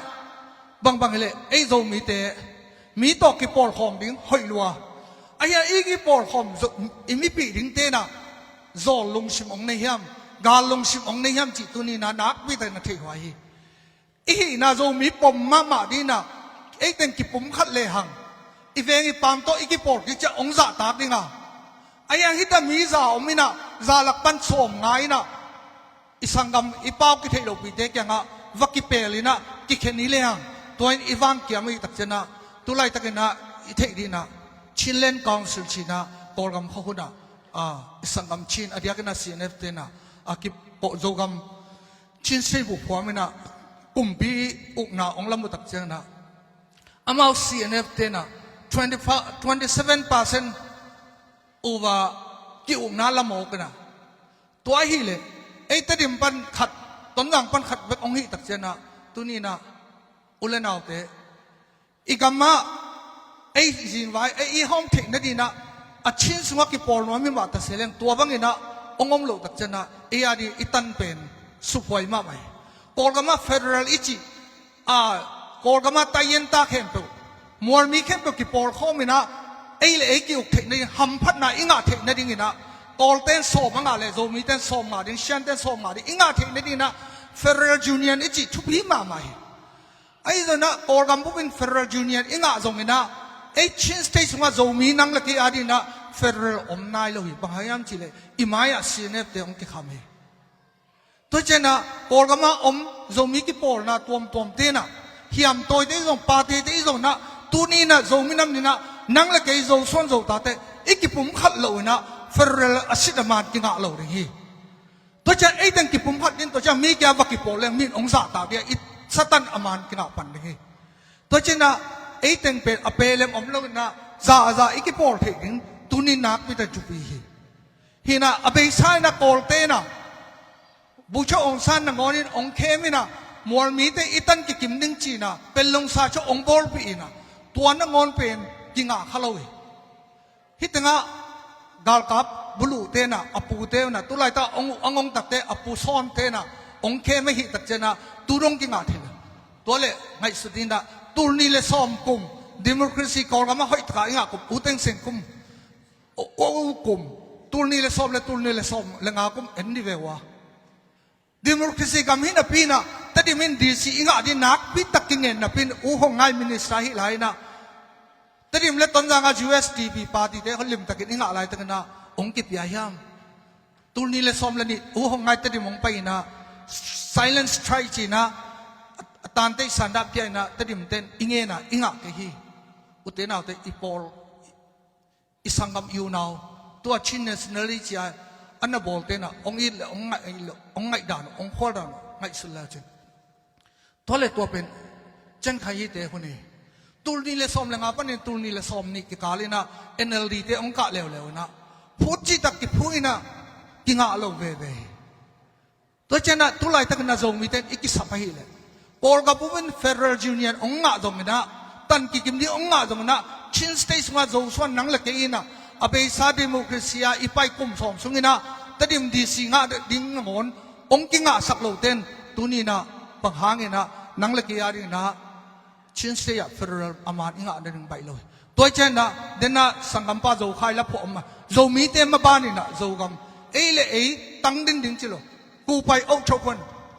บางเลยไอ้โจมีเตมีต่อกี่ปอลคอมดิ้งหอยลัวไอ้ยังอีกี่ปอลคอมอิมิปีดิ้งเตนะโจลงชิมองในยามกาลงชิมองในยามจิตุนีนะนักวิแต่นาเทวายอีน่าโจมีปมมาดีนะไอ้เต็งกี่ปุ่มขัดเลหังอีเวงอีปามโตอีกี่ปอลที่จะองศาตากดิ้งอ่ะไอ้ยังฮิตามีซาอมินะซาลักปันสมไงนะอิสังกัมอีป้าวกิเทโลปีเด็กยังอ่ะวักกิเปลินะกิเขนิเลหังตัวอีวังเกียมิตักเจนะตุไลตักนะอิเทดีนะชินเลนกองสุชินะกอลกัมข้าวนะอิสังกัมชินอดียกันนะซีเนฟเตนะกิปโจกัมชินเซบุพวามินะกุมปีอุกนาองลำมุตักเจนะอามาซีเนฟเตนะ27% over กิวนาละโมกันนะตัวฮีเลยไอ้ตะดิมปันขัดต้นหลังปันขัดเวกองฮีตักเจนะตัวนี้นะอุเลนเอาเตอีกามาไอ้จินไว้ไอ้ห้องเทคนั่นดีนะอาชินสวากิปอลมันมีมาตัดเสลียงตัวบางอย่างนะองโลตักเจนะไอ้ยาดีอิตันเป็นสุพอยมาไหมกอลกามาเฟเดอรัลอิจิกอลกามาไตเย็นตาเข้มเปมัวมีเข้มเปกิปอลข้อมินะไอ้เลยกิวเทคในหัมพัดนาอิงาเทคในดิ่งนะกอลเต้นสอบงาเลยโจมีเต้นสอบมาดิ่งเชียนเต้นสอบมาดิ่งอิงาเทคในดิ่งนะเฟเดอรัลจูเนียนอิจิทุบีมาไหมไอ้ตัวนะกอลกัมพูเป็นเฟเดอรัลจูเนียนอิงาจงนะไอ้ชินสเตชันว่าโจมีนั่งละกี่อาดินะเฟเดอรัลอมนายเลยบางอย่างจีเลยอิมายาซีเนฟเตองกี่คำเฮตัวเจนะกอลกัมอมโจมีกี่ปอลนะตัวเต้นะเฮียมตัวเต้จงปาเต้เต้จงนะตัวนี้นะโจมีนั่งนี่นะนั่งละกี่โจส่วนโจตาเต้อีกกี่ปุ่มขัดเลยนะเฟเดอรัลอาศิดามันกิงาเลยเฮีตัวเจไอ้ตั้งกี่ปุ่มขัดนี่ตัวเจมีแก่วักกี่ปอลเลยมีองศาตาเดียสตันอามันกินาปันเลยตัวเจนะไอ้ตั้งเป็นอเปเลมอมโลนะซาอีกกี่ปอลเถิงตัวนี้นักไม่ได้จุบีฮีนะอเปใช้นะกอลเตนะบุชองซันนะงอนินองเคมินะมัวมีแต่อีตันกิกิมดิ้งจีนะเป็นลงซาชองบอลปีนะตัวนั้นงอนเป็นกิงาขลุ่ยฮิตงะกาลกับบุลูเตนะอปูเตนะตุไลตาองตักเตอปูซ้อนเตนะองเคไม่ฮิตักเจนะตูรงกิงาเทนะตัวเล่ไงสุดินนะตูนี่เลซ้อมกุมดิโมคราซีกอลมาหอยตายงากุมอุเตงเซนกุมโอ้กุมตูนี่เลซ้อมเลงากุมเอ็นดีเววะดิโมคราซีกามินะปีนะแต่ดิมินดีซีงาดินักพิตักกิงเงินนะปีนอูหงไงมินิสราฮิไลนะแต่ดิมเล็ตต้นจางอา USDP ปาร์ตี้เดเขาลิมตะกินงาอะไรตะกันนะองกิบยายามตูนี่เลซ้อมเลนี่อูหงไงแต่ดิมองไปนะ silent strike จีนะตานเตสันดับเกียนะแต่ดิมเต้นอิงเงนะอิงะเกฮีอุเตนเอาแต่อีปอลอิสังกัมยูนาวตัวชินเนสเนอริจีอันนั้นบอกเต้นะองอิลองไงด่านองขวดานไงสุดแล้วเจนตัวเล็กตัวเป็นเจนขยี้เตะคนนี้ตูนี่เลซ้อมเลยงาปนี่ตูนี่เลซ้อมนี่กิกาลีนะ NLD เตะองกะเลวนะพูดจีตักกิพูดนะกิงะโลเวเวตัวเจนะตุไลตักนะจงมีเต้นอีกิสับไปเลยกอลกับผู้เป็นเฟเดอรัลยูเนียนองงะจงนะตันกิกิมดีองงะจงนะ ชินสเตย์สุงาโจส่วนนังเล็กอินะอเบซาดิโมคราซีอีไปกุมสอมสุงินะแต่ดิมดีสิงาดิ้งงอนองกิงาสักโลเต็นตุนีนะบังหางอินะนังเล็กยาดินะชินสเตย์เฟอร์เรลอามาอิงาเดินไปเลยตัวเจนนะเดนนะสังกัมปาโจขายละพอมาโจมีเต็มมาบ้านินะโจกัมเอเลเอตั้งดินดิ้งจิโลกูไปเอาชกคน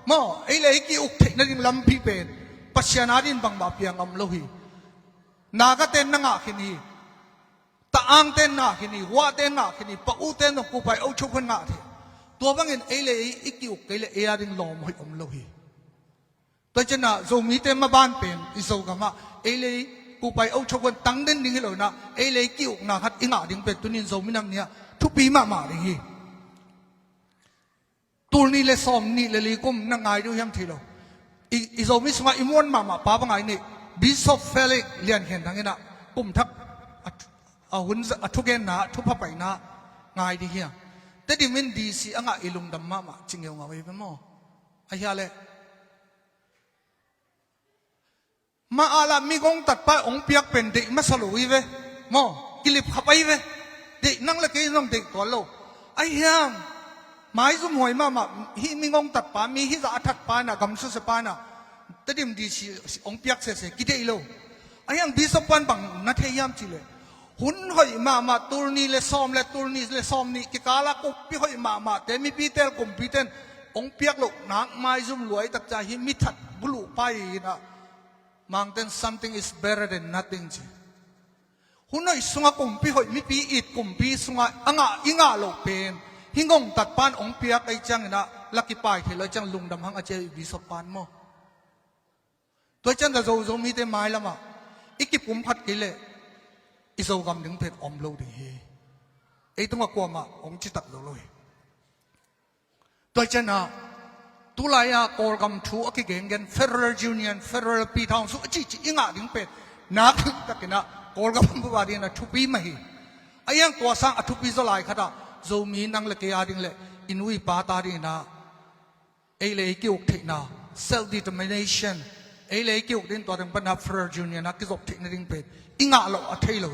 มอเอเลกี่อุกเทนดิ้งลำพีเป็นปัชญานาดินบังบาเปียงอัมโลหีนากเต็นนังอาขินีตาอังเต็นงาขินีว่าเต็นงาขินีปะอูเต็นต้องกูไปเอาชกคนงาเถตัวบังเงินเอเลอีกิวเกเลเอียดิงลอมให้อมโลหีตัวเจนะโจมีเต็มมาบ้านเป็นอิโซกัมะเอเลกูไปเอาชกคนตั้งเด่นดิ้งให้เรานะเอเลกิวนาคัดอิงาดิงเป็ดตัวนี้โจมีนังเนี่ยทุกปีมาดิฮีตัวนี้เลยซ้อมนี่เลยลีกุมนังไงดูยังทีเราอิโซมิสมาอิมวนมาป้าบังไงนี่บิชอปเฟลิกเลียนเห็นทั้งนี้นะกุมทักหุ่นทุกเกนนะทุกพระไปนะง่ายดีเฮียแต่ดิมินดีสิอ่างอิลุงดำมาจริงเหรอวะพี่พ่อไอ้เหี้ยเลยมาอาลามีกงตัดไปองเปียกเป็นเด็กมาสลุยเว้มอกิลิบขับไปเว้เด็กนั่งเล็กน้องเด็กตัวโลไอ้เหี้ยหมายสมหวยมาฮิมีกงตัดไปมีฮิจะอัดไปนะกำสุสปานะแต่ดิมดีสิองเปียกเสียกิเดโลไอ้ยังบิสปันบังนัทยามจิเลหุ่นหอยมาตัวนี้เลยซ้อมเลยตัวนี้เลยซ้อมนี่กิกาลากุปีหอยมาแต่มีปีเตลกุมปีเตนองเปียกลูกนักไม้ซุ่มรวยตักใจหิมิทัดบุลุไปนะมังเตน something is better than nothing จีหุ่นหอยสุงกุมปีหอยมีปีอิดกุมปีสุงอิงาโลเป็นหิงงตัดปานองเปียกไอจังนะลักกิไปเถอะจังลุงดำหังอาเจบิสปันโมตัวจันแต่โจมีแต่ไม้ละมาอีกิปุ่มพัดกิเลอิโซกำดึงเพชรอมโลดีไอ้ต้องกลัวมาองจิตัดโลเลยตัวจันนะตุลายากอลกำทูอักเก่งกัน Federal Union Federal ปีทองสุจิอิงาดึงเป็ดนักตะกินะกอลกำบัวดีนะทุปีมาฮีไอ้ยังตัวสร้างทุปีสลายขนาดโจมีนังเล็กยาดึงเลยอินุยปาตาดีนะไอ้เลยกิวเทนะ self determinationไอ้เลยกิวดินตัวดึงปัญหา Federal Union นะกิจกรรมเทคนิคดึงเป็ดอิงาโลอัฐิโล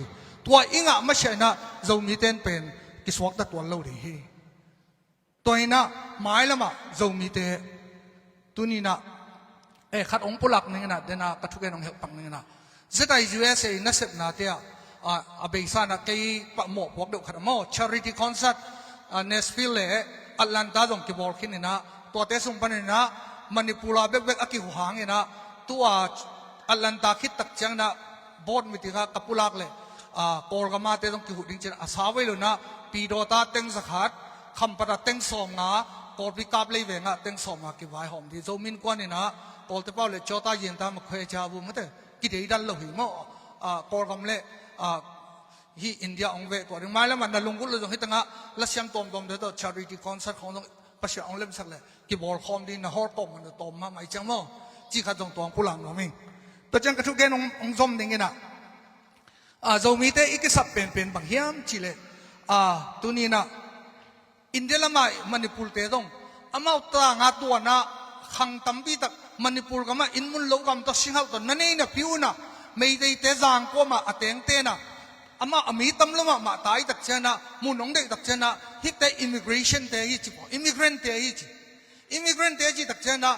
ตัวอิงาไม่ใช่นะโจมีเต้นเป็นกิสวกตัดตัวโลดีฮีตัวนี้นะหมายละมาโจมีเตตัวนี้นะขัดองปุลักนี่นะเดน่ากระทุกแกนองเหปังนี่นะเสด็จ USA นักเสพนาเตียอาเบซ่านะกี่ปะหมอกพวกเด็กขัดหม้อ charity concert เนสฟิลเล่แอตแลนตาตรงที่บอลคินนี่นะตัวเตสุงปันนี่นะมณิปุระเบกอากิหัวหางนี่นะตัวแอตแลนตาคิดตักจังนะบอดมิติค่ะกับปุลักเลยกอลกามาเตตรงที่หุ่นดิ้งเจนอาสาวไว้เลยนะปีโดตาเต็งสักหัดคำประดับเต็งสองนะกอลพิกาบเลยเวงะเต็งสองมากี่วายหอมที่โจมินกวนนี่นะกอลเตเป้าเลยโจตาเย็นตามเคยจาบุมั้งแต่กิเลสดันโลหิมกอลกำเลยฮีอินเดียองเวตัวถึงไม้แล้วมันนั่งลงกุลเลยตรงที่ตั้งะแล้วเสียงตอมเดี๋ยวชาริตี้คอนเสิร์ตของตรงประชาองเล่มสักเลยกี่บอลคอมดีนะฮอร์ตอมมันตอมมาไม่จังมั้งจีขัดตรงตัวผู้หลังเราไม่แต่จังกระทุกแกนองซอมดิ่งกันนะโจมีแต่อีกสับเป็นบางเฮียมจิเลตัวนี้นะอินเดียละไม่มณิปุรเตตรงอามาตรางาตัวนะขังตั้มปีตักมณิปุรก็มาอินมุนโลกามตัดสินเขาตัวนั่นเองนะพิวนะไม่ได้เตจางก็มาเตงเตนะอามาอมีตั้มละมาตายตักเจนะมุนองเด็กตักเจนะฮิตแต่อิมิเกรชันเตยจิอิมิเกรนเตยจิอิมิเกรนเตยจิตักเจนะ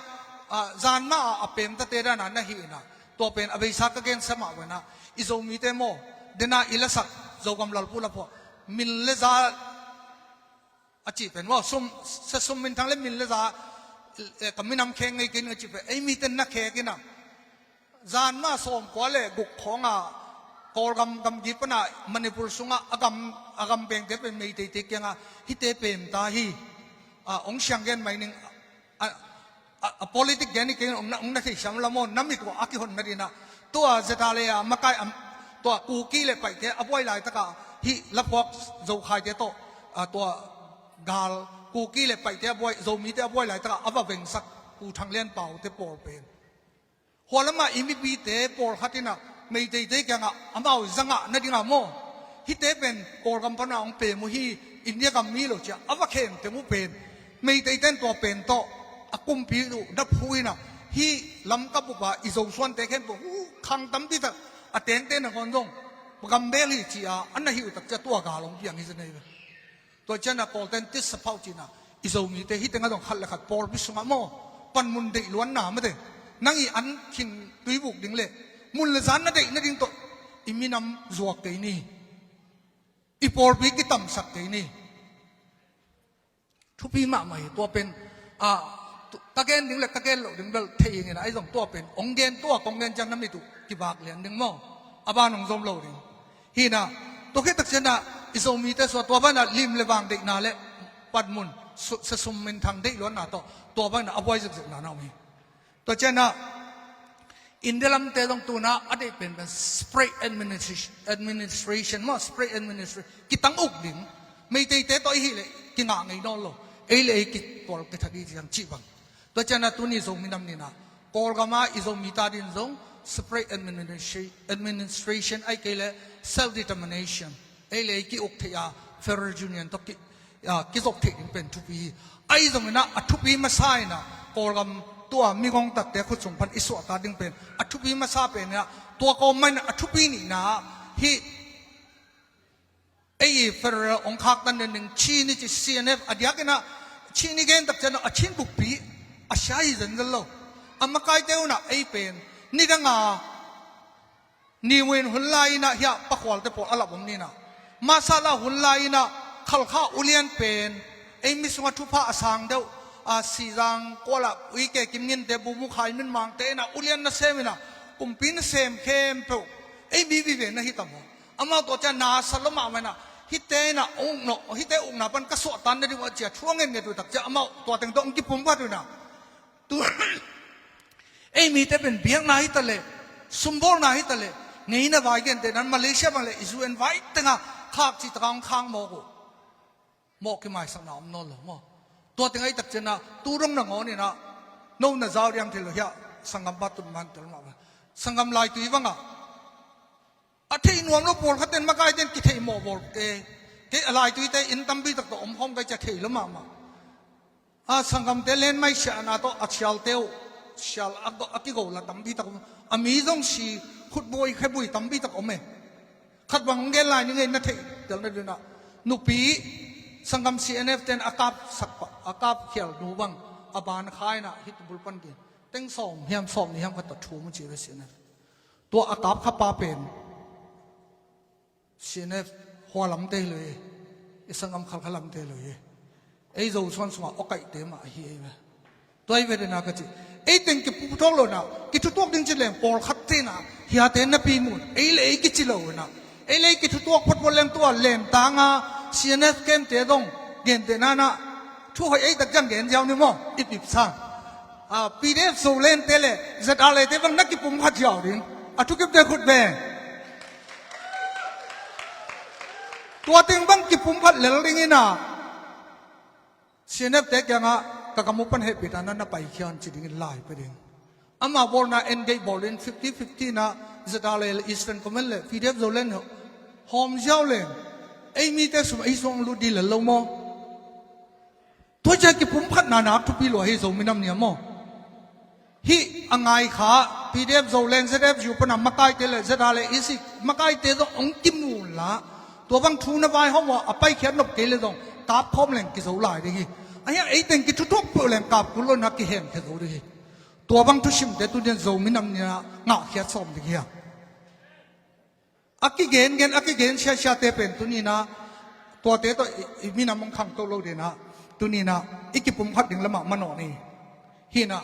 จานมาอเปมตะเตระนันนะฮีนะตัวเป็นอเบสักเกนสมาเวนะอิโซมีเตโมเดน่าอิลสักโจกำลัลพูละพอมิลเลซาอาจีเป็นว่าสมมินทางเล่มิลเลซากับมินำแข่งไงกินอาจีเป็นไอ้มีเต็นนักแข่งกินนะจานมาสมกว่าเลยกุกของกอลกำยิบนะมณิปุรสุงอากำเป็นเตเป็นไม่ได้เตยังฮิเตเป็นตาฮีองเชียงเกนไม่หนึ่งpolitics แกนี่เก่งองนักที่สำลักมอนน้ำมีตัวอากิฮอนนั่นเองนะตัวเจตาเลยมาไกตัวกูกี้เลยไปเตะอภัยไหลตะกาฮิลับพวกโจขายเตะโตตัวกาลกูกี้เลยไปเตะอภัยโจมีเตะอภัยไหลตะกาอับเวงสักกูทางเลี้ยนเป่าเตะปอลเป็นหัวละมาอิมิบีเตะปอลขัดที่น่ะไม่ได้เตะแกงอ่ะอามาจังอ่ะนั่นเองอ่ะโมฮิเตะเป็นกอลกัมปนาองเปมุฮีอินเดียกัมมีโลจ้ะอับเข้มเตะมุเป็นไม่ได้เต้นตัวเป็นโตอากุมพีดูดับพูยนะฮีลำกับบุบะอิโซส่วนเตะเข้มตัวขังตั้มที่ตะเตงเต้นคนตรง กำเบลีจีอาอันนั้นหิวตักจะตัวกาลงอย่างนี้จะเนี่ยตัวเจ้าน่ะพอลเทนติสสปาวจีน่ะอิโซมีเตฮิตงาต้องขัดเลยขัดพอลพิสุงามอปันมุนเดล้วนหนาไม่ได้นั่งอีอันขินตุยบุกดิ่งเลยมุนละจานนั่นเด็กนั่นดิ่งตัวอิมินำจวกเกนี่อีพอลพิกิตัมสักเกนี่ทุพีมาใหม่ตัวเป็นตะเกนดิ่งเลยตะเกนหลงดิ่งเบลเทียงไงนะไอ้สองตัวเป็นองเกนตัวกองเกนจังน้ำมีตุกิบากเหรียญดิ่งมั่งอาบานองจอมโลดิ่งฮีน่ะตัวแค่ตักเชนะอิโซมีเตสตัวบ้านน่ะลิมเลบางเด็กน่ะเลยปัดมุนสมมินทางเด็กล้วนน่ะตัวบ้านน่ะอภัยสุดๆน่ะน้องมีตัวเชนะอินเดียลำเตต้องตัวน่ะอะไรเป็น spray administration มั้ง spray administration กิตั้งอุกดิ่งไม่เตะตัวอีเลยกินอะไรนอนโลเอ้เลยกิตัวกิทักที่ยังจีบังตัวเชนะตัวนี้ส่งมินำนี่นะกอลกามาอิโซมีตาดินส่ง spray administration ไอ้เกล self determination ไอ้เลยกิอุกเทีย federal union ตัวกิจกเทียเป็นทุบีไอ้ตรงนี้นะทุบีมาใช่นะกอลกามตัวมีกองตัดแต่คุณสมพันธ์อิสระตาดึงเป็นทุบีมาใช่เป็นเนี่ยตัวก็ไม่นะทุบีนี่นะที่ไอ้ federal องค์ข้ากันหนึ่งชีนี่จะ CNF อดีตกันนะชีนี่เกณฑ์ตัดจะนะชินบุกปีอาชาอิจันเดลโลอามาใครเจ้านะไอ้เป็นนี่ดังนี่เวนหุ่นไลนะเฮียปะขวลเตปออะไรแบบนี้นะมาซาลาหุ่นไลนะขัลข้าอุเลียนเป็นไอ้มิสมาทุพะอาสังเดียวสีจังก็ละวิเกกิมเงินเดบุมุขายมันมังเตนะอุเลียนนะเซมินะกุมปินเซมเข้มเปล่าไอ้บีบีเวนนะฮิตามออามาตัวจะนาสลมาเมนะฮิตเตนะองค์เนาะฮิตเตองค์นะเป็นกระสวตันได้ดีว่าเจ้าช่วงเงินเงินตัวตักจะอามาตัวแต่งตัวองค์กิปุ่มว่าด้วยนะตัวไอ้มีแต่เป็นเบียงนาฮิตเลยสมบูรณ์นาฮิตเลยงี้นะวายกันแต่นั้นมาเลเซียบางเลยอิสราเอลไว้ตั้งข้าจิตรังข้างโมกุโมกิไม่สักหน่อมนอนหรอโมตัวตั้งไอ้ตักเจนะตู้รงนังอ๋อนี่นะโน่นน่ะจาวเรียงที่เราเฮียสังกัมบัตุมันตัวมาสังกัมลายตัวอีวังอาทิตย์นวมเราปวดขัดเต้นมาไกลเต้นกิเทโมบอลเกอะไรตัวอีเตอินตัมบีตักตัวอมห้องไปจะเทละมาสังกัมเตเลนไม่เชื่อนะตัวอัจฉริยะเตวเชื่ออักกิโกละตัมบีตักอามีต้องสีขุดบอยแค่บุยตัมบีตักอมเมขัดวังเกลายนี่ไงนั่นเถอะเดี๋ยวนั่นดูนะนุปีสังกัม CNF เต้นอากาศสักปะอากาศเขียวดูบังอบานขายนะฮิตบุลปันกินเต็งสองเฮียมสองนี่เฮียมก็ตัดชูมันจีเลย CNF ตัวอากาศขับปาเป็น CNF หัวลำเตเลยสังกัมขัลลำเตเลยไอ้เจ้าส่วนสมาโอเคเตมาเฮียมั้ยตัวไอ้เวรนาก็จีไอ้เต็งกิปุทองโลนะกิทุกดิ้งจิเลงปอลขัดเตนะเฮียเตนนับปีมุนไอ้เลยกิจิโลนะไอ้เลยกิทุกพัดบอลเลงตัวเลนตางา CNF เกมเตะดงเกมเตะนานะช่วยไอ้ตักจังเกมเจ้านี่มั้งอิบซังPDF โซเลนเตะเลยจะอะไรเตะบังนักกิปุมขัดเจ้าดิ้งทุกเกมเตะขุดเบงตัวเต็งบังกิปุมขัดเลลดิ้งนะ CNF เตะยังอ่ะกะกมุปันเหตุปิดอันนั้นไปเขียนจิดิ้งไล่ไปดิ้งอามาบอลน่ะ engage บอลเล่น50-50นะจะอะไรอีสเทิร์นคอมเมนต์เลย PDF โซเลนหอมเจ้าเลยไอ้มีแต่สมัยส่งลูดีเลยลงมั้งตัวเจ้ากิปุ่มพัดนานักทุกปีหล่อให้ส่งไม่นำเนี่ยมั้งฮีอังไงขาพีเดฟโซเลนเซเดฟอยู่ปนมาไกเตเลยจะได้เลยอีสิมาไกเตต้ององกิมูลละตัวบางทูนไปเขาว่าไปเขียนนบเกเลยต้องกาบพร้อมแหล่งกิโซลายดิไอ้ยังไอ้เต็งกิทุกเปลือกกาบกุลนักกิเห็นกิโซดิตัวบางทุชิมเดตุเนี่ยโซไม่นำเนี่ยงาเขียนส่งดิอักกิเกนอักกิเกนเชียเตเป็นตัวนี้นะตัวเตตัวมีน้ำมันขังตัวเราเดนะตัวนี้นะอีกิปุ่มพัดดิ่งละหมามันหนอนี่ฮีนะ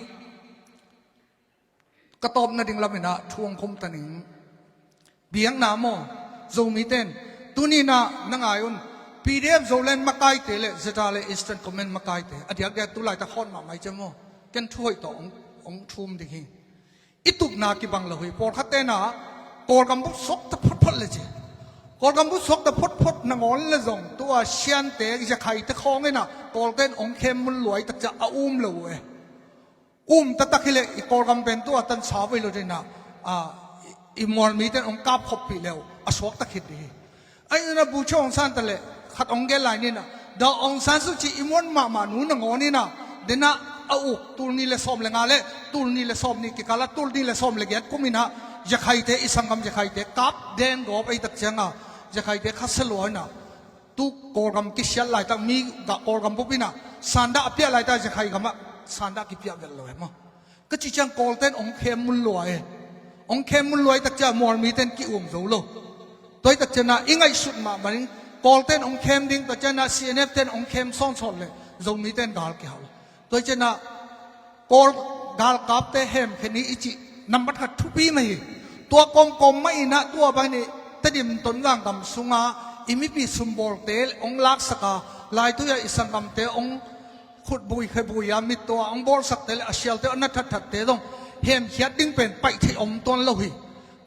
กระตอบนะดิ่งละไม่นะทวงคมตันิงเบียงน้ำมอโซมีเต้นตัวนี้นะนังไงอุ่น PDF โซเลนมาไกเตเลยจะได้เลย instant comment มาไกเตอดีตแกตัวไหลตะคอนมาไม่จำมอกันช่วยต่อองทุ่มดิฮีอิตุกนากิบังละหุยพอขัดเตนะกอลกัมบุษกตะพดเลยจีกอลกัมบุษกตะพดนังอนเลยจงตัวเชียนเตะจะใครตะคองไงนะกอลเต้นองเข้มมันรวยตะจะอุ้มเลยตะคิเลกอลกัมเป็นตัวตันสาวไปเลยนะอิมอลมีเต้นองกาบขบปีแล้วอสวกตะคิดดีไอ้นั่นบูชองสันตะเลขัดองเกลายนี่นะดาวองสันสุจิอิมอนมาหนูนังอนนี่นะเดนะเอาตุลนี่เลยซ้อมเลยงาเลยตุลนี่เลยซ้อมนี่กิกาละตุลนี่เลยซ้อมเลยเกียรติกุมินะ จะใครเตะอิสังกำจะใครเตะกับเดนกอบไอ้ตักเชียงอ่ะจะใครเตะคัสลอยนะตุกโกรำกิเชียลายตั้งมีกับโกรำปุ๊บนะสันดาเปียลายตั้งจะใครกำอะสันดากิเปียกันลอยมั้งก็จีจังโกลเต้นองเข้มมุลลอยองเข้มมุลลอยตักจะมอลมีเต้นกี่อุ้มโจโลตัวตักจะน่ะอิงไอสุดมาบันโกลเต้นองเข้มดิ้งตักจะน่ะ CNF เต้นองเข้มซ้อนซ้อนเลยโจมีเต้นกาลกี่ฮาตัวจะน่ะโกลกาลกับเตะเฮมแค่นี้อิจินำบัตรทุบีไม่ตัวกลมไม่นะตัวบางนี่แต่ดิมต้นว่างกำสุงาอิมิปีสุมบอลเตลองลักษกาลายตัวอิสังกำเตองขุดบุยเคบุยามิตัวองบอลสักเตลอาเชียลเตอนัททัดเตลงเฮมเฮียดิ้งเป็นไปที่อมต้นโลหิ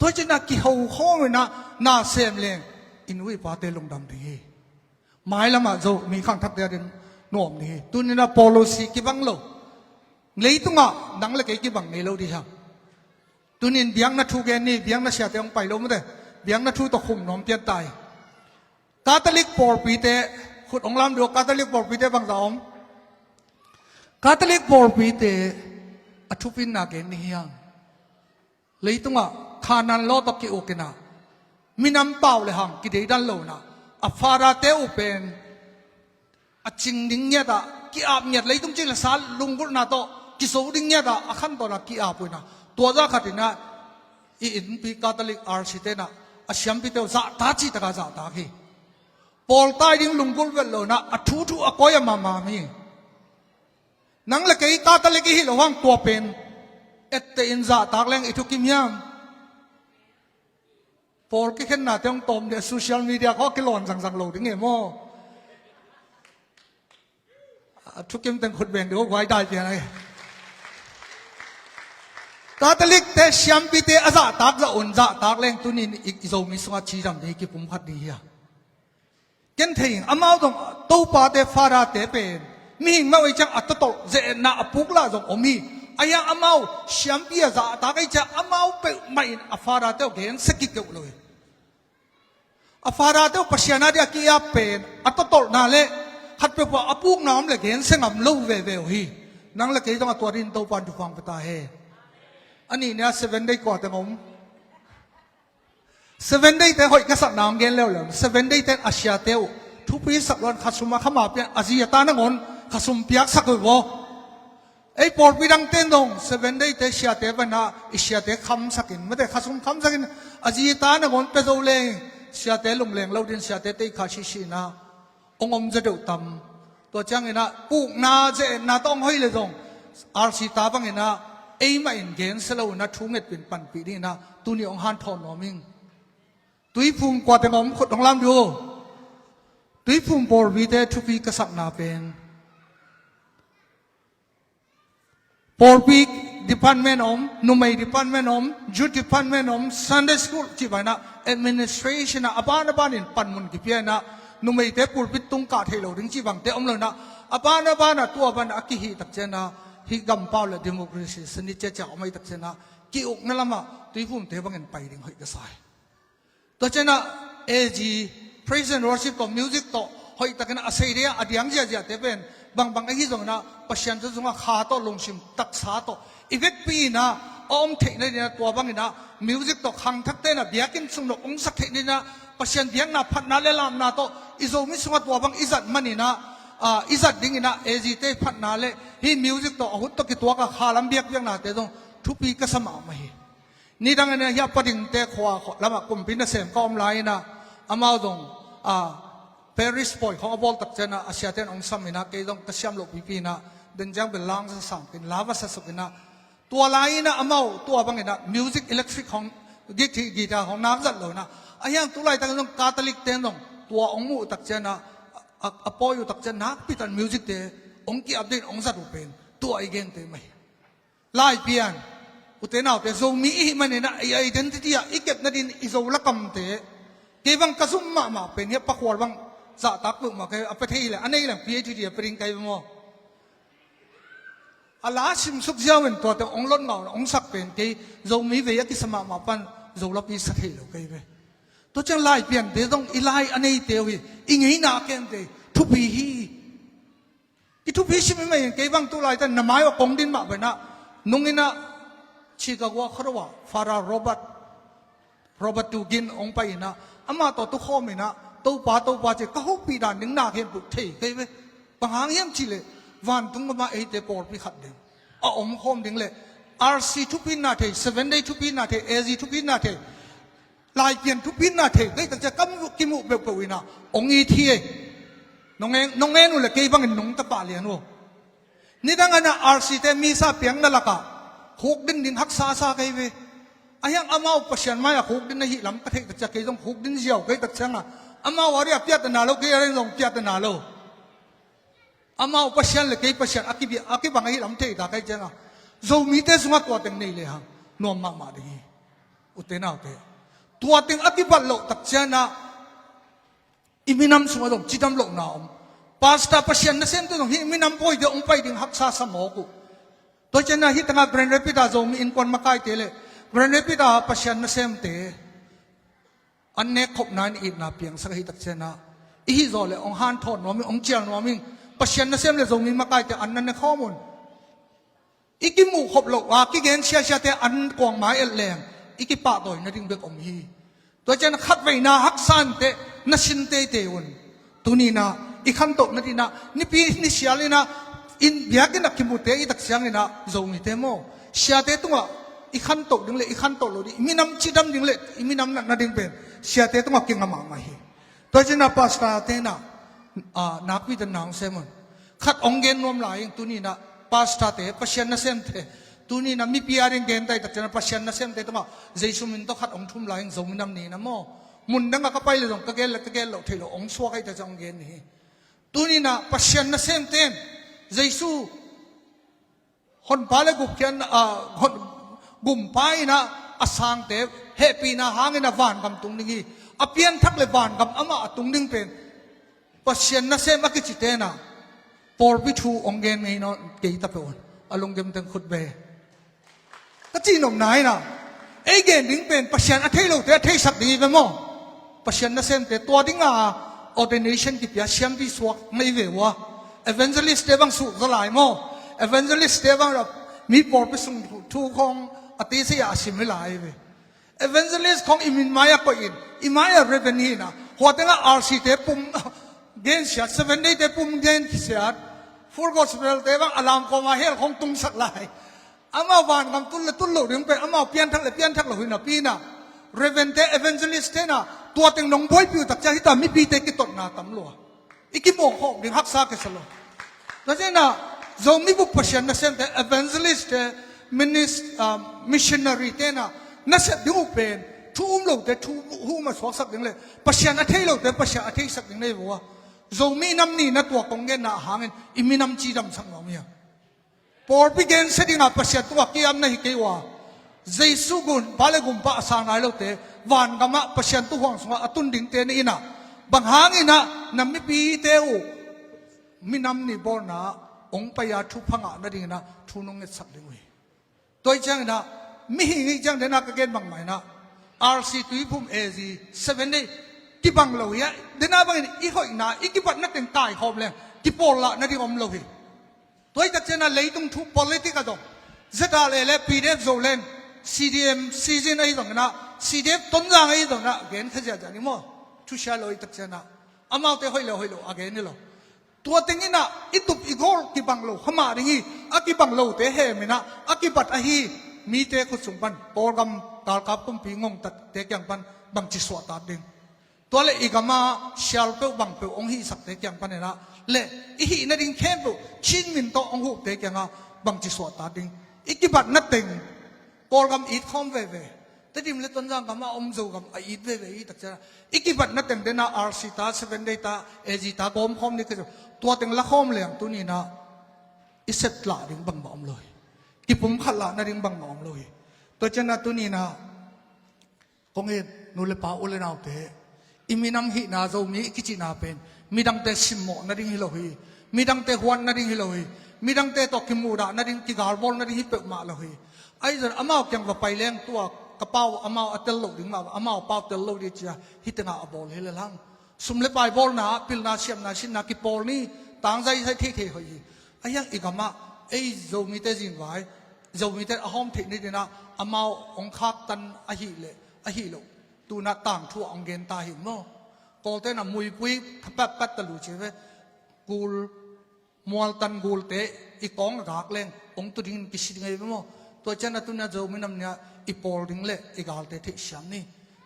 ตัวจะนักกิฮาวข้องนะน่าเสียมเลงอินวิปาเตลงดำดีหมายละมาโจมีข้างทัดเดียนนวมดีตัวนี้นะโปโลซีกิบังโลเลยตุงอ่ะดังเล็กกิบังในโลดีฮะตัวนี้เบียงนัทูเกนี่เบียงนัเสียเตองไปลงไม่ได้เบียงนัทูตะคุมน้อมเตียนตายคาทอลิกปอร์ปีเตขุดองลำดูคาทอลิกปอร์ปีเตบางสาวคาทอลิกปอร์ปีเตอทุพินนาเกนี่ยังเลยตุงอ่ะขานันโลตกิโอเกนะมินำเป่าเลยฮังกิเดดันโลนะอัฟาราเตอุเป็นอจิงดิ้งเนี่ยตากิอาบเนี่ยเลยตุงจิงละสาลุงกุนาโตกิโซดิ้งเนี่ยตาอขันโตนะกิอาบเลยนะตัวจ้าขัดนะอินปีคาทอลิกอาร์ซิเตนะอาเซียมปีเตอจะตาจีตะกาจะตาคีปอลตายดิ้งลุงกุลเวลโลนะอัทูทูอโกยมามีนังเล็กไอ้คาทอลิกฮิโลวังตัวเป็นเอตเตอินจะตากแรงอิทุกิมยามปอลก็เห็นหน้าเตียงตอมเดี๋ยวโซเชียลมีเดียเขากิลอนสั่งโหลดยังไงมั่วทุกกิมเป็นคนเบ่งเดี๋ยวไว้ได้เพียงไรคาทอลิกเตะเซียมปีเตะอาซาตากจะอุ่นจะตากแรงตัวนี้อีกโซมิสงาชีจังดีกี่ปุ่มพัดดีอ่ะเกันเทียงอามาตรงตู้ปาเตฟาราเตเป็นมีหิงมาไว้จังอัตโตเจน่าปุกลาจงอมีอายังอามาเซียมปีอาซาตากไอ้จะอามาเปไม่อาฟาราเตอเกนสกิเกวเลยอาฟาราเตอปัศยานาเดียกี้อาเป็นอัตโตนาเลขัดไปพออาปุกน้ำเลยเกนเสงามลูเวเวฮีนั่งเลยเกยต้องตัวรินตัวปันทุฟังไปตาเฮอันนี้เนี่ย7 day กว่าแต่ผม7 day แต่หอยกษัตริย์นางเกนแล้ว7 day แต่อาเซียเตวทุกปีสักวันขัดสมาขมาเปียอาเซียตานังอนขัดสมเปียกสักวันไอ้ปอดปีดังเต้นดง7 day แต่เซียเตวันน่ะอาเซียเตคำสักินไม่ได้ขัดสมคำสักินอาเซียตานังอนเป็นตัวเลงเซียเตลงเลงเราดินเซียเตตีขาชินะองอมจะเดือดตำตัวจังเงินะปุ๊กนาเจน่าต้องให้เลยดงอาร์ซีตาบังเงินะไอ้ไม่เห็นสโลนะทุ่งเงินเป็นปันปีนี่นะตัวนี้องหันทอนนอมิงตุยพุ่งกว่าแต่งอมขดของลำอยู่ตุยพุ่งบอลวีเตทุพีกษัตริย์นาเป็นบอลวีดิพันเมนอมนุ่มไอดิพันเมนอมจูดิพันเมนอมซันเดย์สคูลจีบนะแอดมินิสทรัชันนะอาบานอินปันมุนกิเปียนะนุ่มไอเตปูปิดตุงกาเทโลดึงจีบังเตอมเลยนะอาบานตัวบันอากิฮิตักเจนะฮิกัมพาวและดิโมคราซีสนิจเจ้าไม่ตักเจนะกิอุกนั่นละมาตุยพุ่มเทบังเงินไปดิ่งหอยกระสายตัวเจนะเอจีpraise and worship ต่อ music ต่อหอยตักเจนะอาศัยเดียอดียงเจ้าเตเป็นบางไอ้ที่ตรงนั้นปัจจัยจะตรงนั้นขาต่อลงชิมตักษาต่ออีเวกปีนะอมเทคนิคเนี่ยตัวบางนี่นะ music ต่อขังทักเต้นะเบียกินสุนทรองสักเทคนิคนะปัจจัยเดียงนะพัดนาเลลามนะต่ออิโซมิสงตัวบางอิจัดมันนี่นะอิสัดดิ้งนะเอจิเตพัดนาเลฮีมิวสิกต่อหุ่นตะกิตัวกับขาลำเบียกยังนาเตตรงทุปีก็สมามฮีนี่ดังนั้นเนี่ยปดิ่งเตขวาละมากุมพินเสมก็อมไลนะอามาตรงเปริสปอยของอบอลตักเจนะอาเซียเตนองซัมมินะเกยตรงกระชัมโลกปีนะเดินจังเป็นลางสังเป็นลาวาสักนะตัวไลนะอามาตัวบางนะมิวสิกอิเล็กทริกของกีตาร์ของน้ำจัดเลยนะอายังตัวไลตั้งตรงคาทอลิกเตนตรงตัวองมูตักเจนะอพอยตักเจนักพิธันมิวสิกเตะองค์กีอับดินองค์สัตว์เป็นตัวไอเกนเตะไม่ไล่เปลี่ยนอุตเตนเอาแต่โซมีมันเนี่ยนะไอเดนติตี้อ่ะอีเก็บนาดินอิโซละกำเตะเกบังกระซุ่มมาเป็นเนี่ยปักหัวบังจะตักปุ๊บมาแค่เอาไปที่เลยอันนี้แหละ PhD ปริญญาไปมั้งอาลาชิมสุกเจ้าเป็นตัวแต่องค์ล้นเงาองค์สักเป็นเกโซมีเวียกิสมาปันโซละปีสักทีเลยเกยไปตัวจังไล่เปลี่ยนเดี๋ยวต้องอีไลอันนี้เดียวอีอิงให้นาเกนเดทุบฮีที่ทุบฮีชิมไม่เห็นเก็บังตัวไล่แต่นามายว่ากงดินมาเป็นนะนุ่งอินะชิคาโกขรว่าฟาราโรบัต เพราะว่าตูกินองไปนะอามาต่อตุข้อมนะตัวป้าเจ้าก็หุบปีดานหนึ่งนาเห็นปุถุเฮ้ยเว้ยบางหางยังชิเลยวันตุงมาเอเตปอร์พิขัดเดิมอมข้อมดิ่งเลย RC ทุกปีนาเท7 day ทุกปีนาเท AZ ทุกปีนาเทลายเปลี่ยนทุกปีนาเทเฮ้ยแต่จะกิมุเบลเปวินะองอีทีน้องเองนู่นเลยเกี่ยบังน้องตะปาเลียนวนี่ดังนั้น RC เตมีซาเปียงนั่นละกะหกดินหักซาเกี่ยเว้ยไอ้ยังอามาอุปชันมาอยากหกดินในหิลำกระเทกแต่จะเกี่ยต้องหกดินเจียวเกี่ยตัดเชิงอ่ะอามาวารีอภิยัตนาโลเกี่ยอะไรต้องภิยัตนาโลอามาอุปชันเลยเกี่ยอุปชันอากิบังหิลำเทตาเกี่ยเชิงอ่ะเรามีแต่สมัครตัวเต็งนี่เลยฮะนวมมากมาดีอุตเตน่าอุตเตตัวเต็งอากิบัลโลตัดเชิงอ่ะอิมินัมสมัยต้องจิตามโลกน้ำพาสต้าอุปชันนั่นเส้นตัวต้องอิมินัมป่วยเดี๋ยวองไปดิ่งหักซาสมองกูตัวเจ้าหน้าที่ตั้งแต่แบรนด์เรปิดาเรามีอินควันมาใกล้เตะแบรนด์เรปิดาอุปชันนั่นเส้นเตะอันเนกขบนานอินนาเพียงสักหิตักเชนะอีฮิโซเลองฮันทอนนวมิองเจียนนวมิงอุปชันนั่นเส้นเลยเรามีมาใกล้เตะอันนั้นในข้อมูลอีกิมูขบโลกว่ากิเกนเชียเตะอันกวางไม้เอลแรงอีกิปะต่อยนั่นดิ่งเบกอมฮีตัวเจ้าหน้าขัดไว้นาฮักซันเตะนั่นสินเตะเตอุนตุนีนาอีขันโตนั่นดีนานี่ปีนี่เชียเลยนะอินเบียกินักกิมุเตอีตักเสียงเลยนะโจมีเตโมเชียเตตัวอีขันโตดิ่งเลยอีขันโตโลดีมีน้ำจิดำดิ่งเลยมีน้ำนั่นดิ่งเป็นเชียเตตัวกินงามาฮีตัวเจ้าหน้าพาสตาเตนะนักวิจารณ์นางเซมันขัดองเกนนวมหลายตุนีนะพาสตาเตปัชยันนั่นเซมเตตุนีนะมีพิอาริงเกนไตตักเจ้าหน้าปัชยันนั่นเซมเตตัวเจสุมินโตขัดองทุ่มหลายโจมีน้ำนี่นะโมมุนดังก็ไปเลยตรงตะเกลเทโลองสวกไอแต่จังเกนนี่ตุนีนะปัชยันนั่นเซมเตเจสุคนพาเลกุกยันคนกุมไปนะอาสังเตเฮปีนะหางนะวานกำตุงนี่อเปียนทักเลวานกำอามาตุงนิ่งเป็นปัชยันนั่นเซมอักจิตเตนะปอร์พิทูองเกนไม่นอนเกี่ยตะเปวนอารมณ์เกมตังขุดเบก็จีนอมไหนนะไอเกนดิ้งเป็นปัชยันอัฐิโลเตอัฐิสักดีไปมั้งปัชยันนั่นเซมเตตัวดิ้งordination กิปยาเชียมพิสวกไม่เววะ evangelist เตบังสุดสลายมั้ง evangelist เตบังแบบมีปอร์พิสุงทูของอติเสียอาชิมไม่หลายเว้ evangelist ของอิมินมายาก็อิมายาเรเวนีนะหัวตั้งแต่ RC เตปุ่มเกนเสีย7 day เตปุ่มเกนเสียfull gospel เตบังอารามก็มาเฮลของตุงสักหลายอามาวันกำตุลโลดึงเป็นอามาเปลี่ยนทักเลยหุ่นปีน่ะ reverend เต evangelist เตนะตัวเต็งน้องบอยพิวตักใจที่ตามีปีเตกิตนาตำลัวอีกิโมกหอกดึงฮักซาเกสโลแล้วเจ้าน่ะเรามีบุพเพชันนั่นเอง evangelist เต missionary เตนะนั่นเองดึงอุปเป็นทุ่มโลกเตทุ่มหูมาสวกสักดึงเลยเพชันอัฐิโลกเตเพชันอัฐิสักดึงเลยบัวเรามีน้ำนี่นัตัวกงเงินน่ะหางเงินอิมีน้ำจีดำสังเราเมียพอพิเกนเสด็จงาเพชันตัวกี่อันนี่กี่วะเจสุกุนพาเลกุมปะสานายโลกเตวันกามะเพชันตัวห่วงสงะตุนดิ่งเตนี่นะบางหางอินะน้ำมีปีเตวมีน้ำนี่บอนะองไปยาทุพังอ่ะนั่นเองนะทุนงเงินสักดึงเว้ตัวจังนะมีหิงจังเดนักเกณฑ์บางไหมนะ RC ตุยพุ่ม AZ 7 day ที่บังเราเนี่ยเดนักบางอีกคนนะอีกที่ปัดนักเต็งตายขอบเลยที่ปอลละนั่นที่อมเราเว้ตัวจังนะเลยต้องทุบ politics กันจะได้เลย PDF โซเลน CDM season ไอ้ตรงนั้น CDF ต้นจางไอ้ตรงนั้นเกณฑ์เขาจะจะนี่มั้งทุชาลอยตักจังนะอามาเตะหอยเลยอาเกณฑ์นี่หรอตัวเต็งนี่นะอิตุบอีกอลที่บังเราขมาดิ่งอากิบังเราเตะเฮมินะอากิบัดอาฮีมีเตะขุดสุงปันโปรแกรมตาลกับปุ่มปีงงตัดเตะยังปันบังจิสวตัดดิ่งตัวเล็กอีกมาเชลเปบังเปองฮีสักเตะยังปันเนี่ยนะเละอีฮีนั่นดิ่งเข้มปุชินมินโตองหูเตะยังบังจิสวตัดดิ่งอีกิบัดนัดดิ่งโปรแกรมอีทคอมเว่แต่ดิมเลต้นจังกามาอมจูกามอีทเว่อีตักเจ้าอีกิบัดนัดดิ่งเดน่า RC ตา7 day ตา AZ ตากอมคอมนี่ก็ตัวเต็งละคอมเลยตัวนี้นะอิสระละดิ่งบังบอมเลยกิปุ่มขัดละนั่นดิ่งบังบอมเลยตัวเจ้าตัวนี้นะคงเห็นนูเลป้าอุเลนาเตอิมินังหินาโจมีกิจินาเป็นมีดังเตสิมโมนั่นดิ่งฮิโลฮีมีดังเตฮวนนั่นดิ่งฮิโลฮีมีดังเตตอกิมูดานั่นดิ่งกิกาลบอลนั่นดิ่งฮิเปมาโลฮีไอ้เจ้าอามาเกี่ยงกับไปเลี้ยงตัวกระเป๋าอามาอัตโลดิ่งมาอามาเป๋าเตลโลดิจ้าฮิตงาอบอลเฮลลังสมเลปายบอลนะพิลนาเชียมนาชินนากิบอลนี่ต่างใจใช้เท่ๆเฮ้ยไอ้ยังอีกมาไอ้โจมีเตจินไว้โจมีเตอหอมเทคนิคนะอามาองคักตันอหิเลอหิโล tu na tang thu ong gen ta hi mo ko te na mui pui thap pat ta lu che ve gul mual tan gul te I kong gak leng ong tu ding ki si ngai mo to chana tu na zo minam nya I pol ding le I gal te the sham ni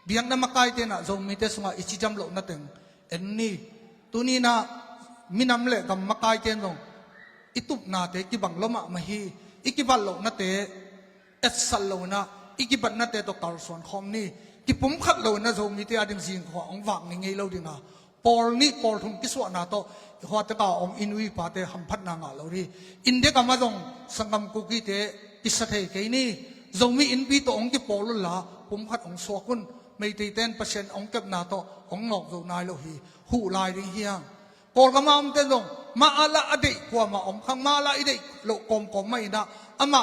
biang na makai te na zo mi te sunga I chi jam lo na teng en ni tu ni na minam le gam makai te no I tup na te ki bang loma ma hi I ki bal lo na te et sal lo na I ki bat na te to kal son khom ni ki pum khat lo na zo mi te ading jing kho ong wang ni ngei lo ding a pol ni pol thum ki so na to ho ta ka om inui pa te ham phat na nga lo ri in de ka ma dong sangam ku ki te ki sa thei ke ni zo mi in pi to ong ki pol la pum khat ong so kun mei te 10% ong kep na to ong nok zo nai lo hi hu lai ding hiang pol ka ma om te dong ma ala ade kwa ma om khang ma la ide lo kom kom mai na ama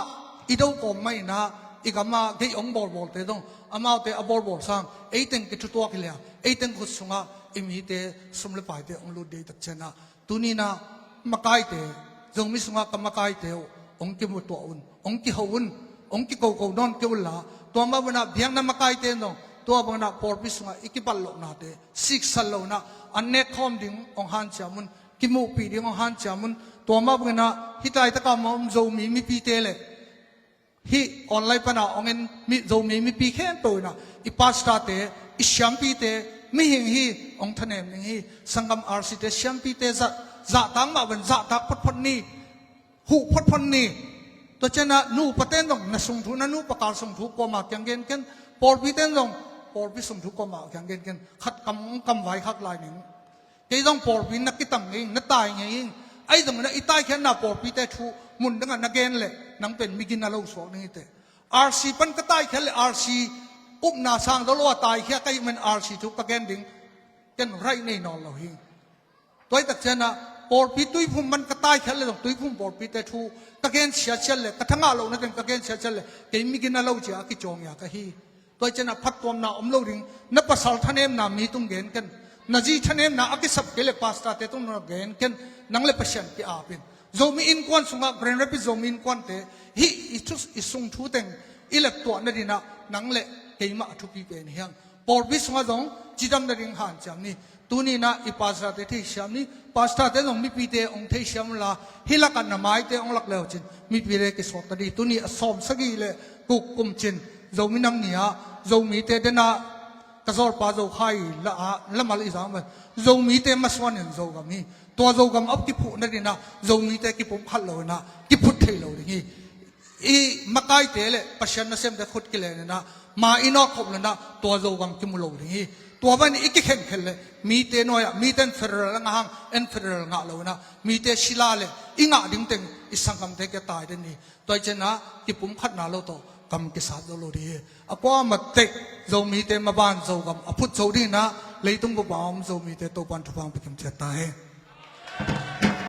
idau kom mai na igama ge ong bol bol te dong ama te abol bol sang eiten ki thu to ki le eiten khu sunga imi te sumle pai te ong lu de tak chena tunina makai te jong mi sunga ka makai te ong ki mu to un ong ki ho un ong ki ko ko non ke ula to ma bana biang na makai te no to bana por pi sunga ikipal lo na te sik sal lo na anne khom ding ong han chamun ki mu pi ding ong han chamun to ma bana hitai ta ka mom zo mi pi te le hi online pana ongen mi zo mi pi khen to na I pasta te I shampi te mi hing hi ong thanem ning hi sangam rc te shampi te za tang ma ban za tak phot phot ni hu phot phot ni to chena nu paten dong na sung thu na nu pakal sung thu ko ma kyang gen ken por pi ten dong por pi sung thu ko ma kyang gen ken khat kam vai khak lai ning ke dong por pi na kitam nging na tai nging ai dong na itai khen na por pi te thu mun dang na gen le nang pen migin na lo so ni te rc pan ka tai khel rc up na sang do lo tai khia kai men rc thu ka gen ding ken rai nei no lo hi toy tak chana por pi tui phum man ka tai khel le tui phum por pi te thu ka gen sia chel le ka thanga lo na ken ka gen sia chel le ke migin na lo ja ki chong ya ka hi toy chana phat tom na om lo ring na pasal thanem na mi tung gen ken na ji thanem na aki sab ke le pasta te tung na gen ken nang le pasien ki a pin zo mi in kwan sunga brand rapid zo mi in kwan te hi itus isung thu teng ilek to na dina nang le keima thu pi pen hiang por bi sunga dong jidam na ring han cham ni tuni na ipasra te thei sham ni pasta te dong mi pi te ong thei sham la hilakan na mai te ong lak leo chin mi pi re ki so ta di tuni asom sagi le ku kum chin zo mi nam nia zo mi te de na ka zor pa zo khai la mal izam zo mi te maswan en zo ga mi to zo gam up ki phu na dina zo mi te ki pum khal lo na ki phut thei lo ri I makai te le pasyan na sem de khut ki le na ma ino khop na to zo gam ki mu lo ri to ban iki khen khel le mi te no ya mi ten federal nga hang en federal nga lo na mi te sila le inga ding teng isangam te ke tai de ni toy chena ki pum khat na lo to kam ki sa do lo ri apwa mat te zo mi te ma ban zo gam aput zo ri na leitung bo bam zo mi te to pan thu pang pikim che ta he